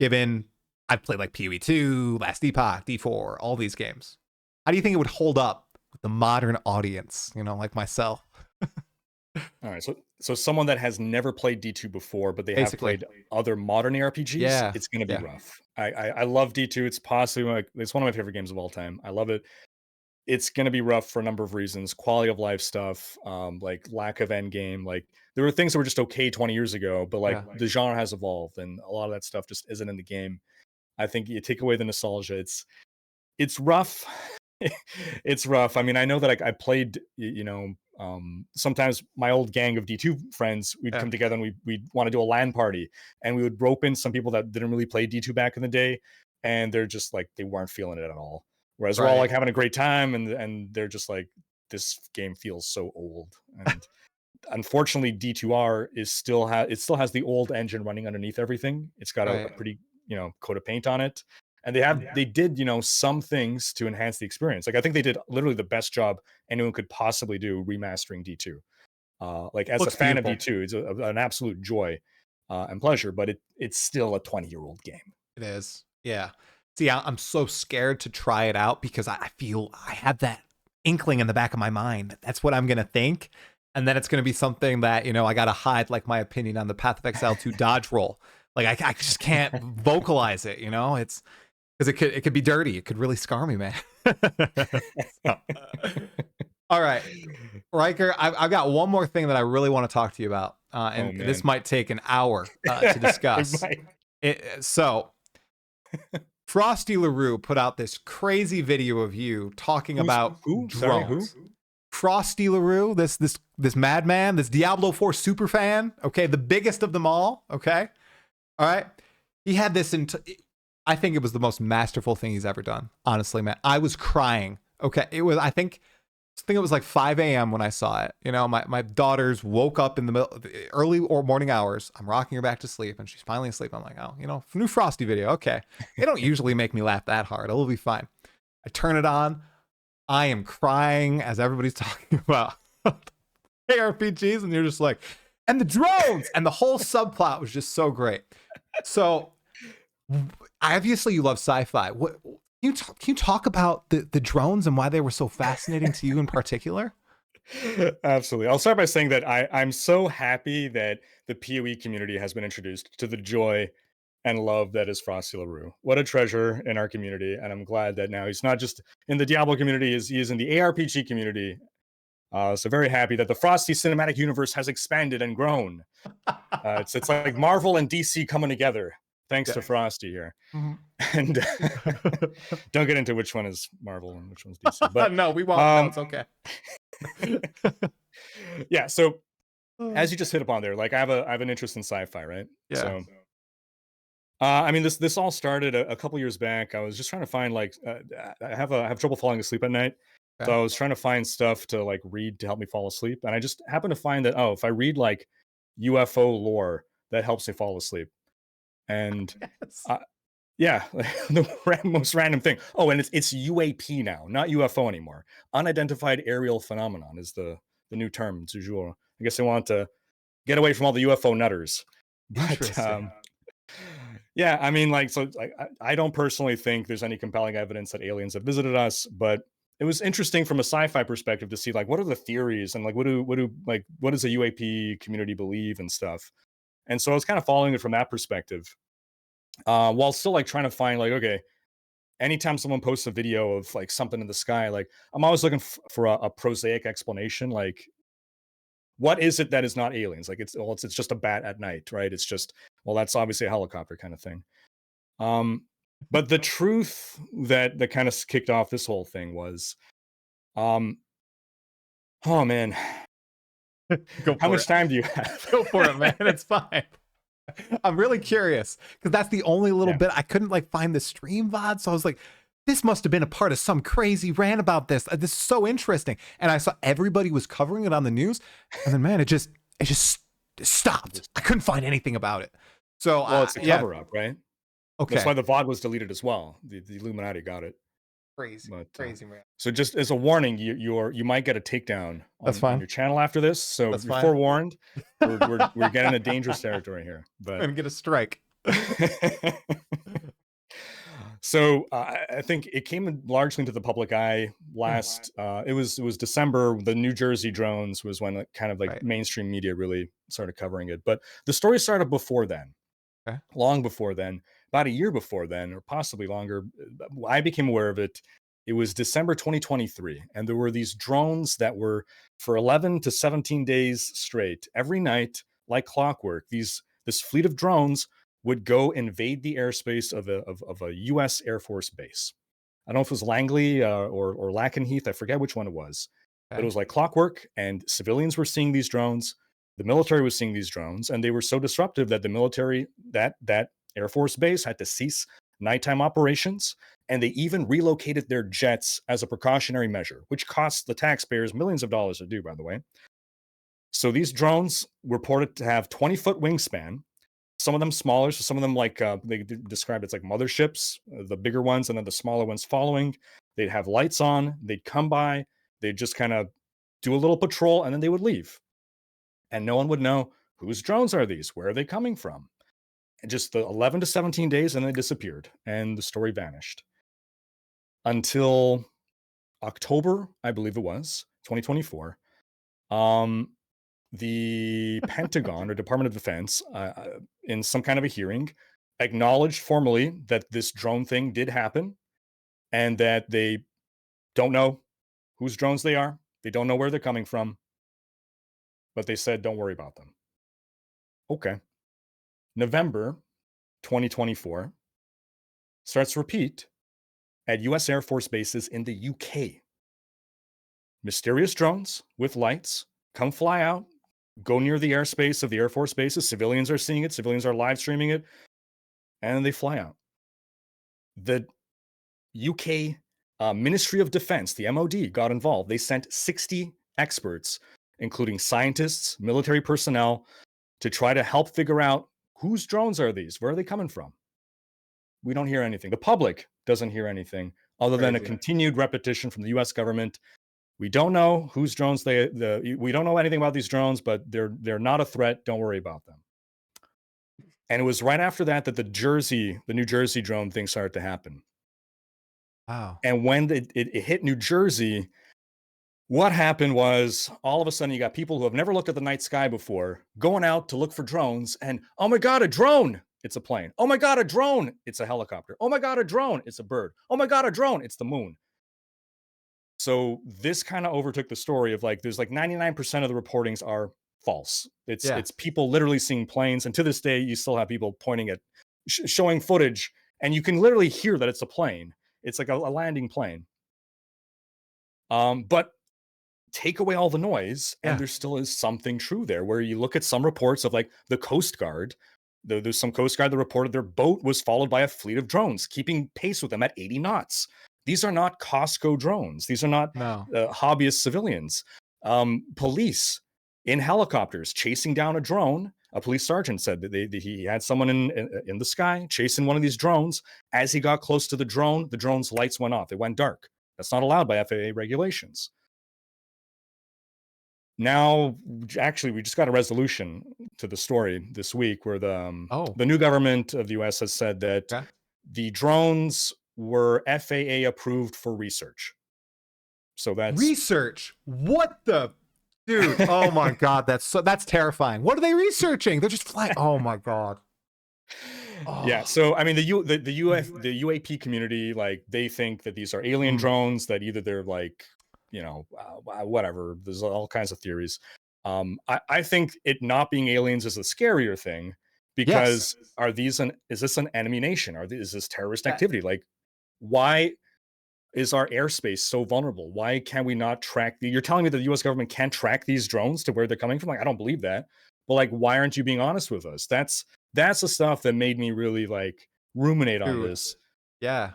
Given I've played like PoE2, Last Epoch, D4, all these games. How do you think it would hold up with the modern audience, like myself? All right, so someone that has never played D2 before, but they have Basically. played other modern ARPGs, Yeah. it's gonna be Yeah. rough. I love D2. It's possibly it's one of my favorite games of all time. I love it. It's gonna be rough for a number of reasons. Quality of life stuff, like lack of end game. Like there were things that were just okay 20 years ago, but like Yeah. the genre has evolved and a lot of that stuff just isn't in the game. I think you take away the nostalgia, it's rough. It's rough. I mean, I know that I played, sometimes my old gang of D2 friends, we'd Yeah. come together and we'd want to do a LAN party and we would rope in some people that didn't really play D2 back in the day. And they're just like, they weren't feeling it at all. Whereas we're all Right. like having a great time and they're just like, this game feels so old. And unfortunately, D2R it still has the old engine running underneath everything. It's got a Right. pretty coat of paint on it, and they did some things to enhance the experience. Like I think they did literally the best job anyone could possibly do remastering D2. Like as a Looks fan of beautiful. V2, it's an absolute joy and pleasure, but it's still a 20-year-old game. It is. Yeah. See, I'm so scared to try it out because I feel I have that inkling in the back of my mind. That's what I'm going to think. And then it's going to be something that, I got to hide like my opinion on the Path of Exile 2 dodge roll. Like I just can't vocalize it, It's because it could be dirty. It could really scar me, man. So, all right. Rhykker, I've got one more thing that I really want to talk to you about. And this might take an hour to discuss. So Frosty LaRue put out this crazy video of you talking about who? drones. Sorry, who? Frosty LaRue, this madman, this Diablo 4 super fan, okay, the biggest of them all, okay? All right. He had this I think it was the most masterful thing he's ever done. Honestly, man. I was crying. Okay. I think it was like 5 a.m. when I saw it. My daughters woke up in the middle of the early or morning hours. I'm rocking her back to sleep and she's finally asleep. I'm like, oh, new Frosty video. Okay. They don't usually make me laugh that hard. It'll be fine. I turn it on. I am crying as everybody's talking about ARPGs, and you're just like, and the drones, and the whole subplot was just so great. So obviously you love sci-fi. What can you talk about the drones and why they were so fascinating to you in particular? Absolutely. I'll start by saying that I'm so happy that the PoE community has been introduced to the joy and love that is Frosty LaRue. What a treasure in our community. And I'm glad that now he's not just in the Diablo community, he is in the ARPG community. So very happy that the Frosty cinematic universe has expanded and grown. It's like Marvel and DC coming together, thanks to Frosty here. Mm-hmm. And don't get into which one is Marvel and which one's DC. But no, we won't. No, it's okay. Yeah. So as you just hit upon there, like I have an interest in sci-fi, right? Yeah. So I mean, this all started a couple years back. I was just trying to find I have trouble falling asleep at night, so I was trying to find stuff to like read to help me fall asleep, and I just happened to find that if I read like UFO lore, that helps me fall asleep. And yeah, the most random thing. Oh, and it's UAP now, not UFO anymore. Unidentified aerial phenomenon is the new term du jour. I guess they want to get away from all the UFO nutters. But yeah, I mean, I don't personally think there's any compelling evidence that aliens have visited us, but it was interesting from a sci-fi perspective to see like what are the theories and like what does the UAP community believe and stuff. And so I was kind of following it from that perspective, while still like trying to find like, okay, anytime someone posts a video of like something in the sky, like I'm always looking for a prosaic explanation, like what is it that is not aliens? Like it's just a bat at night, right? It's just, well, that's obviously a helicopter kind of thing. But the truth that kind of kicked off this whole thing was, oh man, how much time do you have? Go for it, man. It's fine. I'm really curious because that's the only little bit I couldn't like find the stream VOD. So I was like, this must have been a part of some crazy rant about this. This is so interesting. And I saw everybody was covering it on the news. And then, man, it just stopped. I couldn't find anything about it. So, well, it's a cover up, right? Okay. That's why the VOD was deleted as well. The Illuminati got it. Crazy, but, crazy, man. So just as a warning, you might get a takedown on your channel after this. So that's you're forewarned. We're getting a dangerous territory here. But I'm gonna get a strike. So I think it came largely into the public eye last. It was December. The New Jersey drones was when kind of like mainstream media really started covering it. But the story started before then, long before then, about a year before then, or possibly longer. I became aware of it. It was December 2023, and there were these drones that were for 11 to 17 days straight, every night, like clockwork. This fleet of drones would go invade the airspace of a U.S. Air Force base. I don't know if it was Langley or Lakenheath. I forget which one it was. But it was like clockwork, and civilians were seeing these drones. The military was seeing these drones, and they were so disruptive that the military, that Air Force base had to cease nighttime operations, and they even relocated their jets as a precautionary measure, which costs the taxpayers millions of dollars to do, by the way. So these drones were reported to have 20-foot wingspan, some of them smaller, so some of them like they described it's like motherships, the bigger ones, and then the smaller ones following. They'd have lights on, they'd come by, they'd just kind of do a little patrol, and then they would leave. and no one would know whose drones are these, where are they coming from. And just the 11 to 17 days, and they disappeared, and the story vanished until October, I believe it was 2024. The Pentagon or Department of Defense, in some kind of a hearing, acknowledged formally that this drone thing did happen and that they don't know whose drones they are. They don't know where they're coming from, but they said, don't worry about them. Okay. November 2024 starts to repeat at US Air Force bases in the UK. Mysterious drones with lights come fly out, go near the airspace of the Air Force bases. Civilians are seeing it, civilians are live streaming it, and they fly out. The UK Ministry of Defense, the MOD, got involved. They sent 60 experts, including scientists, military personnel, to try to help figure out whose drones are these? Where are they coming from? We don't hear anything. The public doesn't hear anything other than a continued repetition from the US government. We don't know whose drones we don't know anything about these drones, but they're not a threat. Don't worry about them. And it was right after that that the New Jersey drone thing started to happen. Wow. And when it hit New Jersey, what happened was all of a sudden you got people who have never looked at the night sky before going out to look for drones, and oh my God, a drone! It's a plane. Oh my God, a drone! It's a helicopter. Oh my God, a drone! It's a bird. Oh my God, a drone! It's the moon. So this kind of overtook the story of like, there's like 99% of the reportings are false. It's people literally seeing planes, and to this day, you still have people pointing at, showing footage, and you can literally hear that it's a plane. It's like a landing plane. But take away all the noise, and there still is something true there. Where you look at some reports of like the Coast Guard. There's some Coast Guard that reported their boat was followed by a fleet of drones, keeping pace with them at 80 knots. These are not Costco drones. These are not hobbyist civilians. Police in helicopters chasing down a drone. A police sergeant said that he had someone in the sky chasing one of these drones. As he got close to the drone's lights went off. It went dark. That's not allowed by FAA regulations. Now, actually, we just got a resolution to the story this week where the new government of the US has said that the drones were FAA approved for research. So that's research. What the dude? Oh my God, that's terrifying. What are they researching? They're just flying. Oh my God. Oh. Yeah. So I mean, the UAP community, like, they think that these are alien drones. That either they're like, whatever. There's all kinds of theories. I think it not being aliens is a scarier thing because is this an enemy nation? Is this terrorist activity? Like, why is our airspace so vulnerable? Why can we not track you're telling me that the US government can't track these drones to where they're coming from? Like, I don't believe that. But like, why aren't you being honest with us? That's the stuff that made me really like ruminate on this. Yeah.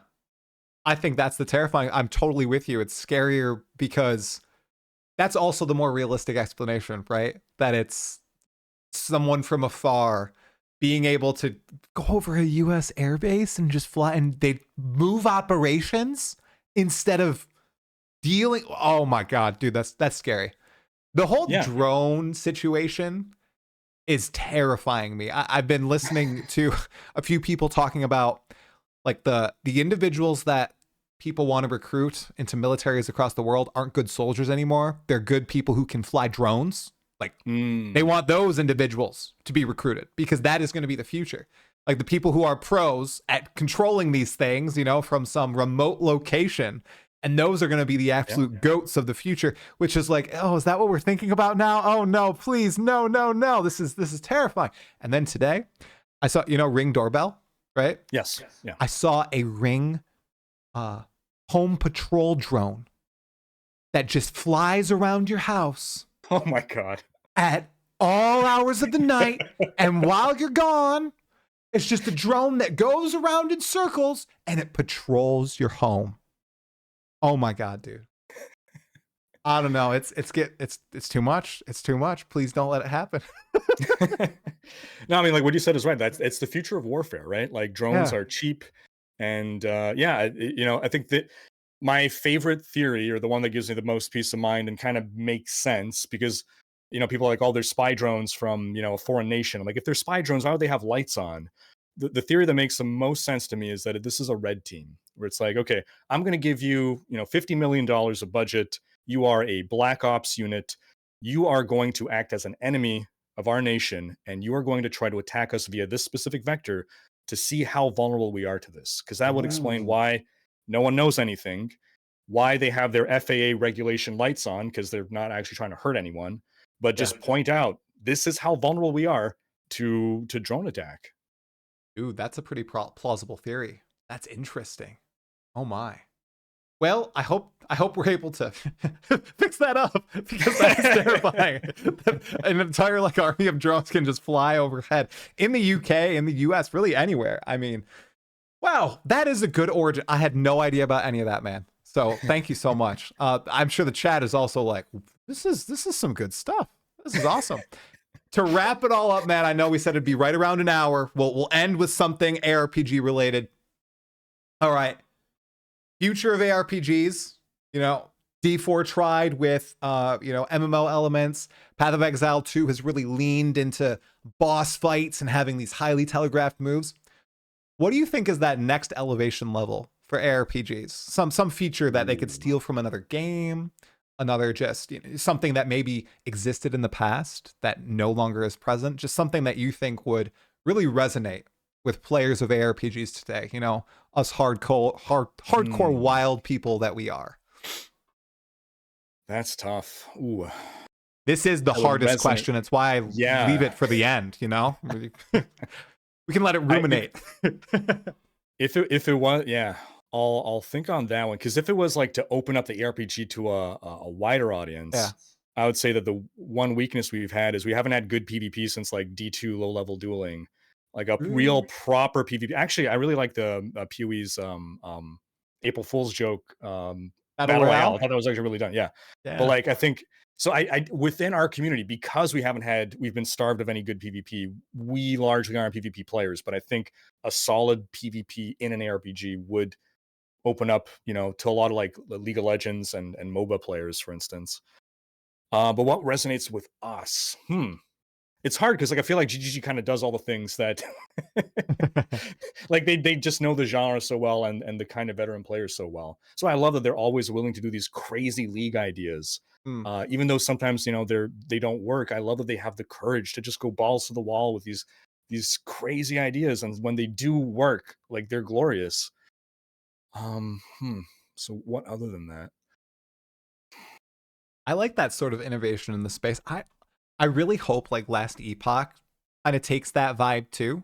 I think that's the terrifying. I'm totally with you. It's scarier because that's also the more realistic explanation, right? That it's someone from afar being able to go over a US airbase and just fly, and they move operations instead of dealing. Oh my God, dude, that's scary. The whole drone situation is terrifying me. I've been listening to a few people talking about like the individuals that people want to recruit into militaries across the world aren't good soldiers anymore. They're good people who can fly drones. Like they want those individuals to be recruited because that is going to be the future. Like the people who are pros at controlling these things, from some remote location. And those are going to be the absolute goats of the future, which is like, oh, is that what we're thinking about now? Oh no, please. No. This is terrifying. And then today I saw, Ring doorbell, right? Yes. Yeah. I saw a Ring home patrol drone that just flies around your house. Oh my God. At all hours of the night. And while you're gone, it's just a drone that goes around in circles and it patrols your home. Oh my God, dude. I don't know. It's too much. It's too much. Please don't let it happen. No, I mean, like what you said is right. It's the future of warfare, right? Like drones are cheap. And I think that my favorite theory, or the one that gives me the most peace of mind and kind of makes sense, because people are like, oh, there's spy drones from, a foreign nation. I'm like, if they're spy drones, why would they have lights on? The theory that makes the most sense to me is that this is a red team, where it's like, okay, I'm going to give you, $50 million of budget. You are a black ops unit. You are going to act as an enemy of our nation, and you are going to try to attack us via this specific vector to see how vulnerable we are to this. Because that would explain why no one knows anything, why they have their FAA regulation lights on, because they're not actually trying to hurt anyone, but just point out this is how vulnerable we are to drone attack. Ooh, that's a pretty plausible theory. That's interesting. Oh my. Well, I hope we're able to fix that up, because that's terrifying. An entire army of drones can just fly overhead in the UK, in the US, really anywhere. I mean, wow, that is a good origin. I had no idea about any of that, man. So thank you so much. I'm sure the chat is also like, this is some good stuff. This is awesome. To wrap it all up, man, I know we said it'd be right around an hour. We'll end with something ARPG related. All right. Future of ARPGs, D4 tried with, MMO elements. Path of Exile 2 has really leaned into boss fights and having these highly telegraphed moves. What do you think is that next elevation level for ARPGs? Some feature that they could steal from another game, another just something that maybe existed in the past that no longer is present, just something that you think would really resonate with players of ARPGs today, us hardcore wild people that we are. That's tough. Ooh. This is the hardest question. It's why I leave it for the end, we can let it ruminate. If it was, I'll think on that one, because if it was to open up the ARPG to a wider audience, I would say that the one weakness we've had is we haven't had good PvP since D2 low level dueling, a real proper PvP. Actually, I really like the PoE's April Fool's joke Battle Royale. I thought that was actually really done. Yeah. But I think so. I within our community, because we've been starved of any good PvP. We largely aren't PvP players, but I think a solid PvP in an ARPG would open up, to a lot of League of Legends and MOBA players, for instance. But what resonates with us? It's hard, because I feel like GGG kind of does all the things that they just know the genre so well, and the kind of veteran players so well. So I love that they're always willing to do these crazy league ideas. Even though sometimes they don't work. I love that they have the courage to just go balls to the wall with these crazy ideas, and when they do work, they're glorious. So what other than that? I like that sort of innovation in the space. I really hope Last Epoch kind of takes that vibe too,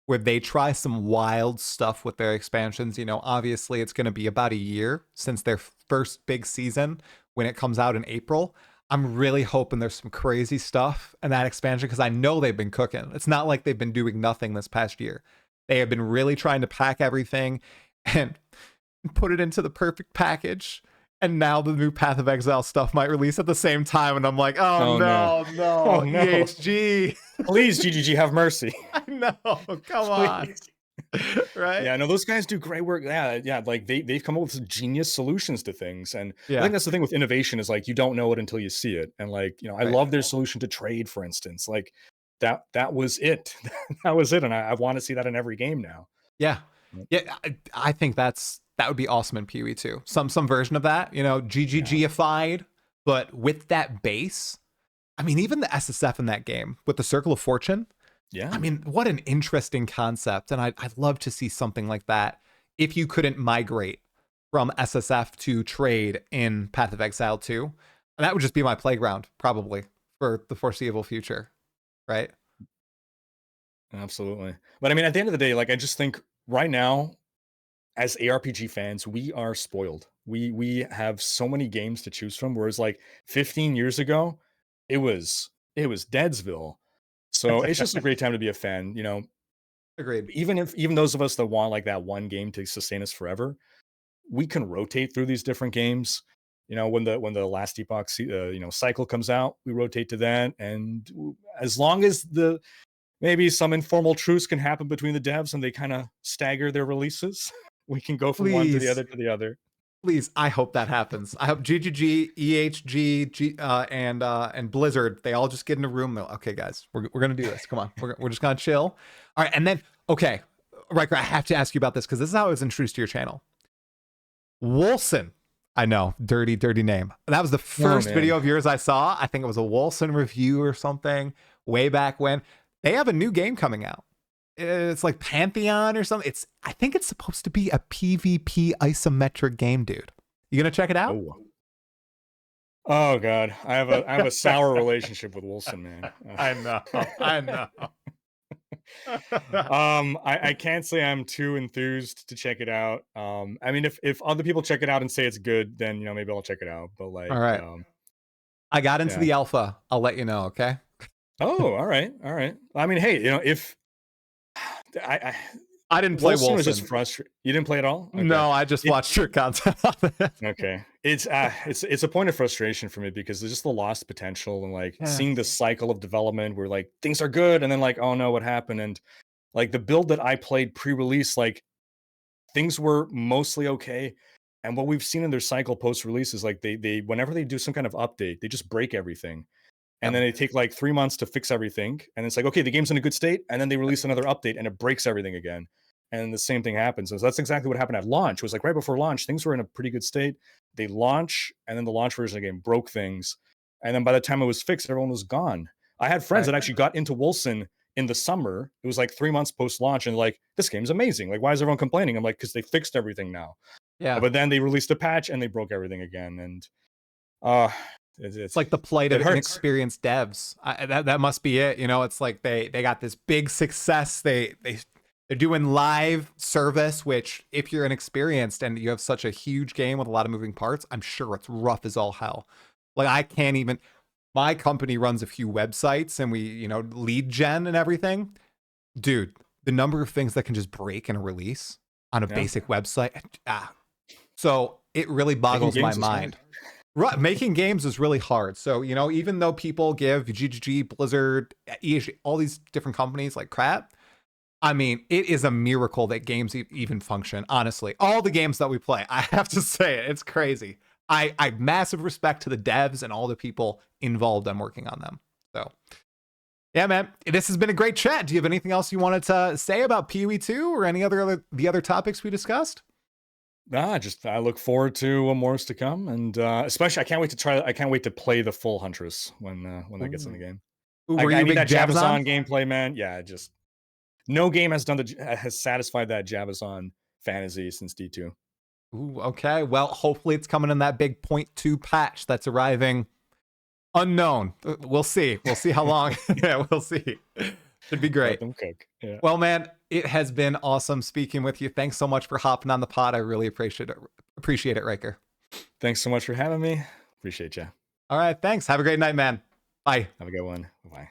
where they try some wild stuff with their expansions. Obviously it's going to be about a year since their first big season when it comes out in April. I'm really hoping there's some crazy stuff in that expansion, because I know they've been cooking. It's not like they've been doing nothing this past year. They have been really trying to pack everything and put it into the perfect package. And now the new Path of Exile stuff might release at the same time, and I'm like, oh no, EHG. Please, GGG, have mercy. I know, come on. Right? Yeah, no, those guys do great work. Yeah, they've come up with some genius solutions to things, and I think that's the thing with innovation is you don't know it until you see it. And I love their solution to trade, for instance. That was it. That was it, and I want to see that in every game now. Yeah, I think that would be awesome in PoE2. Some version of that, GGG-ified, but with that base. I mean, even the SSF in that game with the Circle of Fortune. Yeah. I mean, what an interesting concept. And I'd love to see something like that if you couldn't migrate from SSF to trade in Path of Exile 2. And that would just be my playground, probably, for the foreseeable future. Right? Absolutely. But I mean, at the end of the day, I just think right now, as ARPG fans, we are spoiled. We have so many games to choose from, whereas 15 years ago, it was Deadsville. So it's just a great time to be a fan, Agreed. Even those of us that want that one game to sustain us forever, we can rotate through these different games. When the Last Epoch cycle comes out, we rotate to that, and as long as maybe some informal truce can happen between the devs and they kind of stagger their releases, we can go from one to the other to the other. Please, I hope that happens. I hope GGG, EHG, and Blizzard, they all just get in a room. Okay, guys, we're gonna do this. Come on, we're just gonna chill. All right, and then okay, Rhykker, I have to ask you about this because this is how I was introduced to your channel. Wolson, I know, dirty name. That was the first video of yours I saw. I think it was a Wolson review or something way back when. They have a new game coming out. It's like Pantheon or something. I think it's supposed to be a PvP isometric game, dude. You gonna check it out? Oh God, I have a sour relationship with Wolson, man. I know. I can't say I'm too enthused to check it out. I mean, if other people check it out and say it's good, then maybe I'll check it out. But like, all right, I got into the alpha. I'll let you know. Okay. Oh, all right. I mean, hey, if I didn't play Wolson. Was just frustrating. You didn't play at all? Okay. No, I just watched your content on it. Okay, it's a point of frustration for me because there's just the lost potential and like seeing the cycle of development where like things are good and then like, oh no, what happened? And like the build that I played pre-release, like things were mostly okay. And what we've seen in their cycle post-release is like they whenever they do some kind of update, they just break everything. And then they take like 3 months to fix everything. And it's like, okay, the game's in a good state. And then they release another update and it breaks everything again. And the same thing happens. So that's exactly what happened at launch. It was like right before launch, things were in a pretty good state. They launch, and then the launch version of the game broke things. And then by the time it was fixed, everyone was gone. I had friends that actually got into Wolson in the summer. It was like 3 months post-launch. And like, this game's amazing. Like, why is everyone complaining? I'm like, because they fixed everything now. Yeah. But then they released a patch and they broke everything again. And it's like the plight of inexperienced devs. That must be it. It's like they got this big success. They're doing live service, which if you're inexperienced and you have such a huge game with a lot of moving parts, I'm sure it's rough as all hell. Like I can't even. My company runs a few websites and we lead gen and everything. Dude, the number of things that can just break in a release on a basic website. So it really boggles my mind. Right, making games is really hard. So, even though people give GGG, Blizzard, ESG, all these different companies like crap, I mean, it is a miracle that games even function, honestly. All the games that we play, I have to say it, it's crazy. I massive respect to the devs and all the people involved in working on them. So, yeah, man, this has been a great chat. Do you have anything else you wanted to say about PoE2 or any the other topics we discussed? I look forward to more's to come, and especially I can't wait to play the full Huntress when that gets in the game. Were you I a big that Jabazon gameplay, man? Yeah, just no game has satisfied that Jabazon fantasy since D2. Ooh, okay. Well, hopefully it's coming in that big 0.2 patch that's arriving. Unknown. We'll see. We'll see how long. Yeah, we'll see. Should be great. Let them cook. Yeah. Well, man, it has been awesome speaking with you. Thanks so much for hopping on the pod. I really appreciate it, Rhykker. Thanks so much for having me. Appreciate you. All right. Thanks. Have a great night, man. Bye. Have a good one. Bye.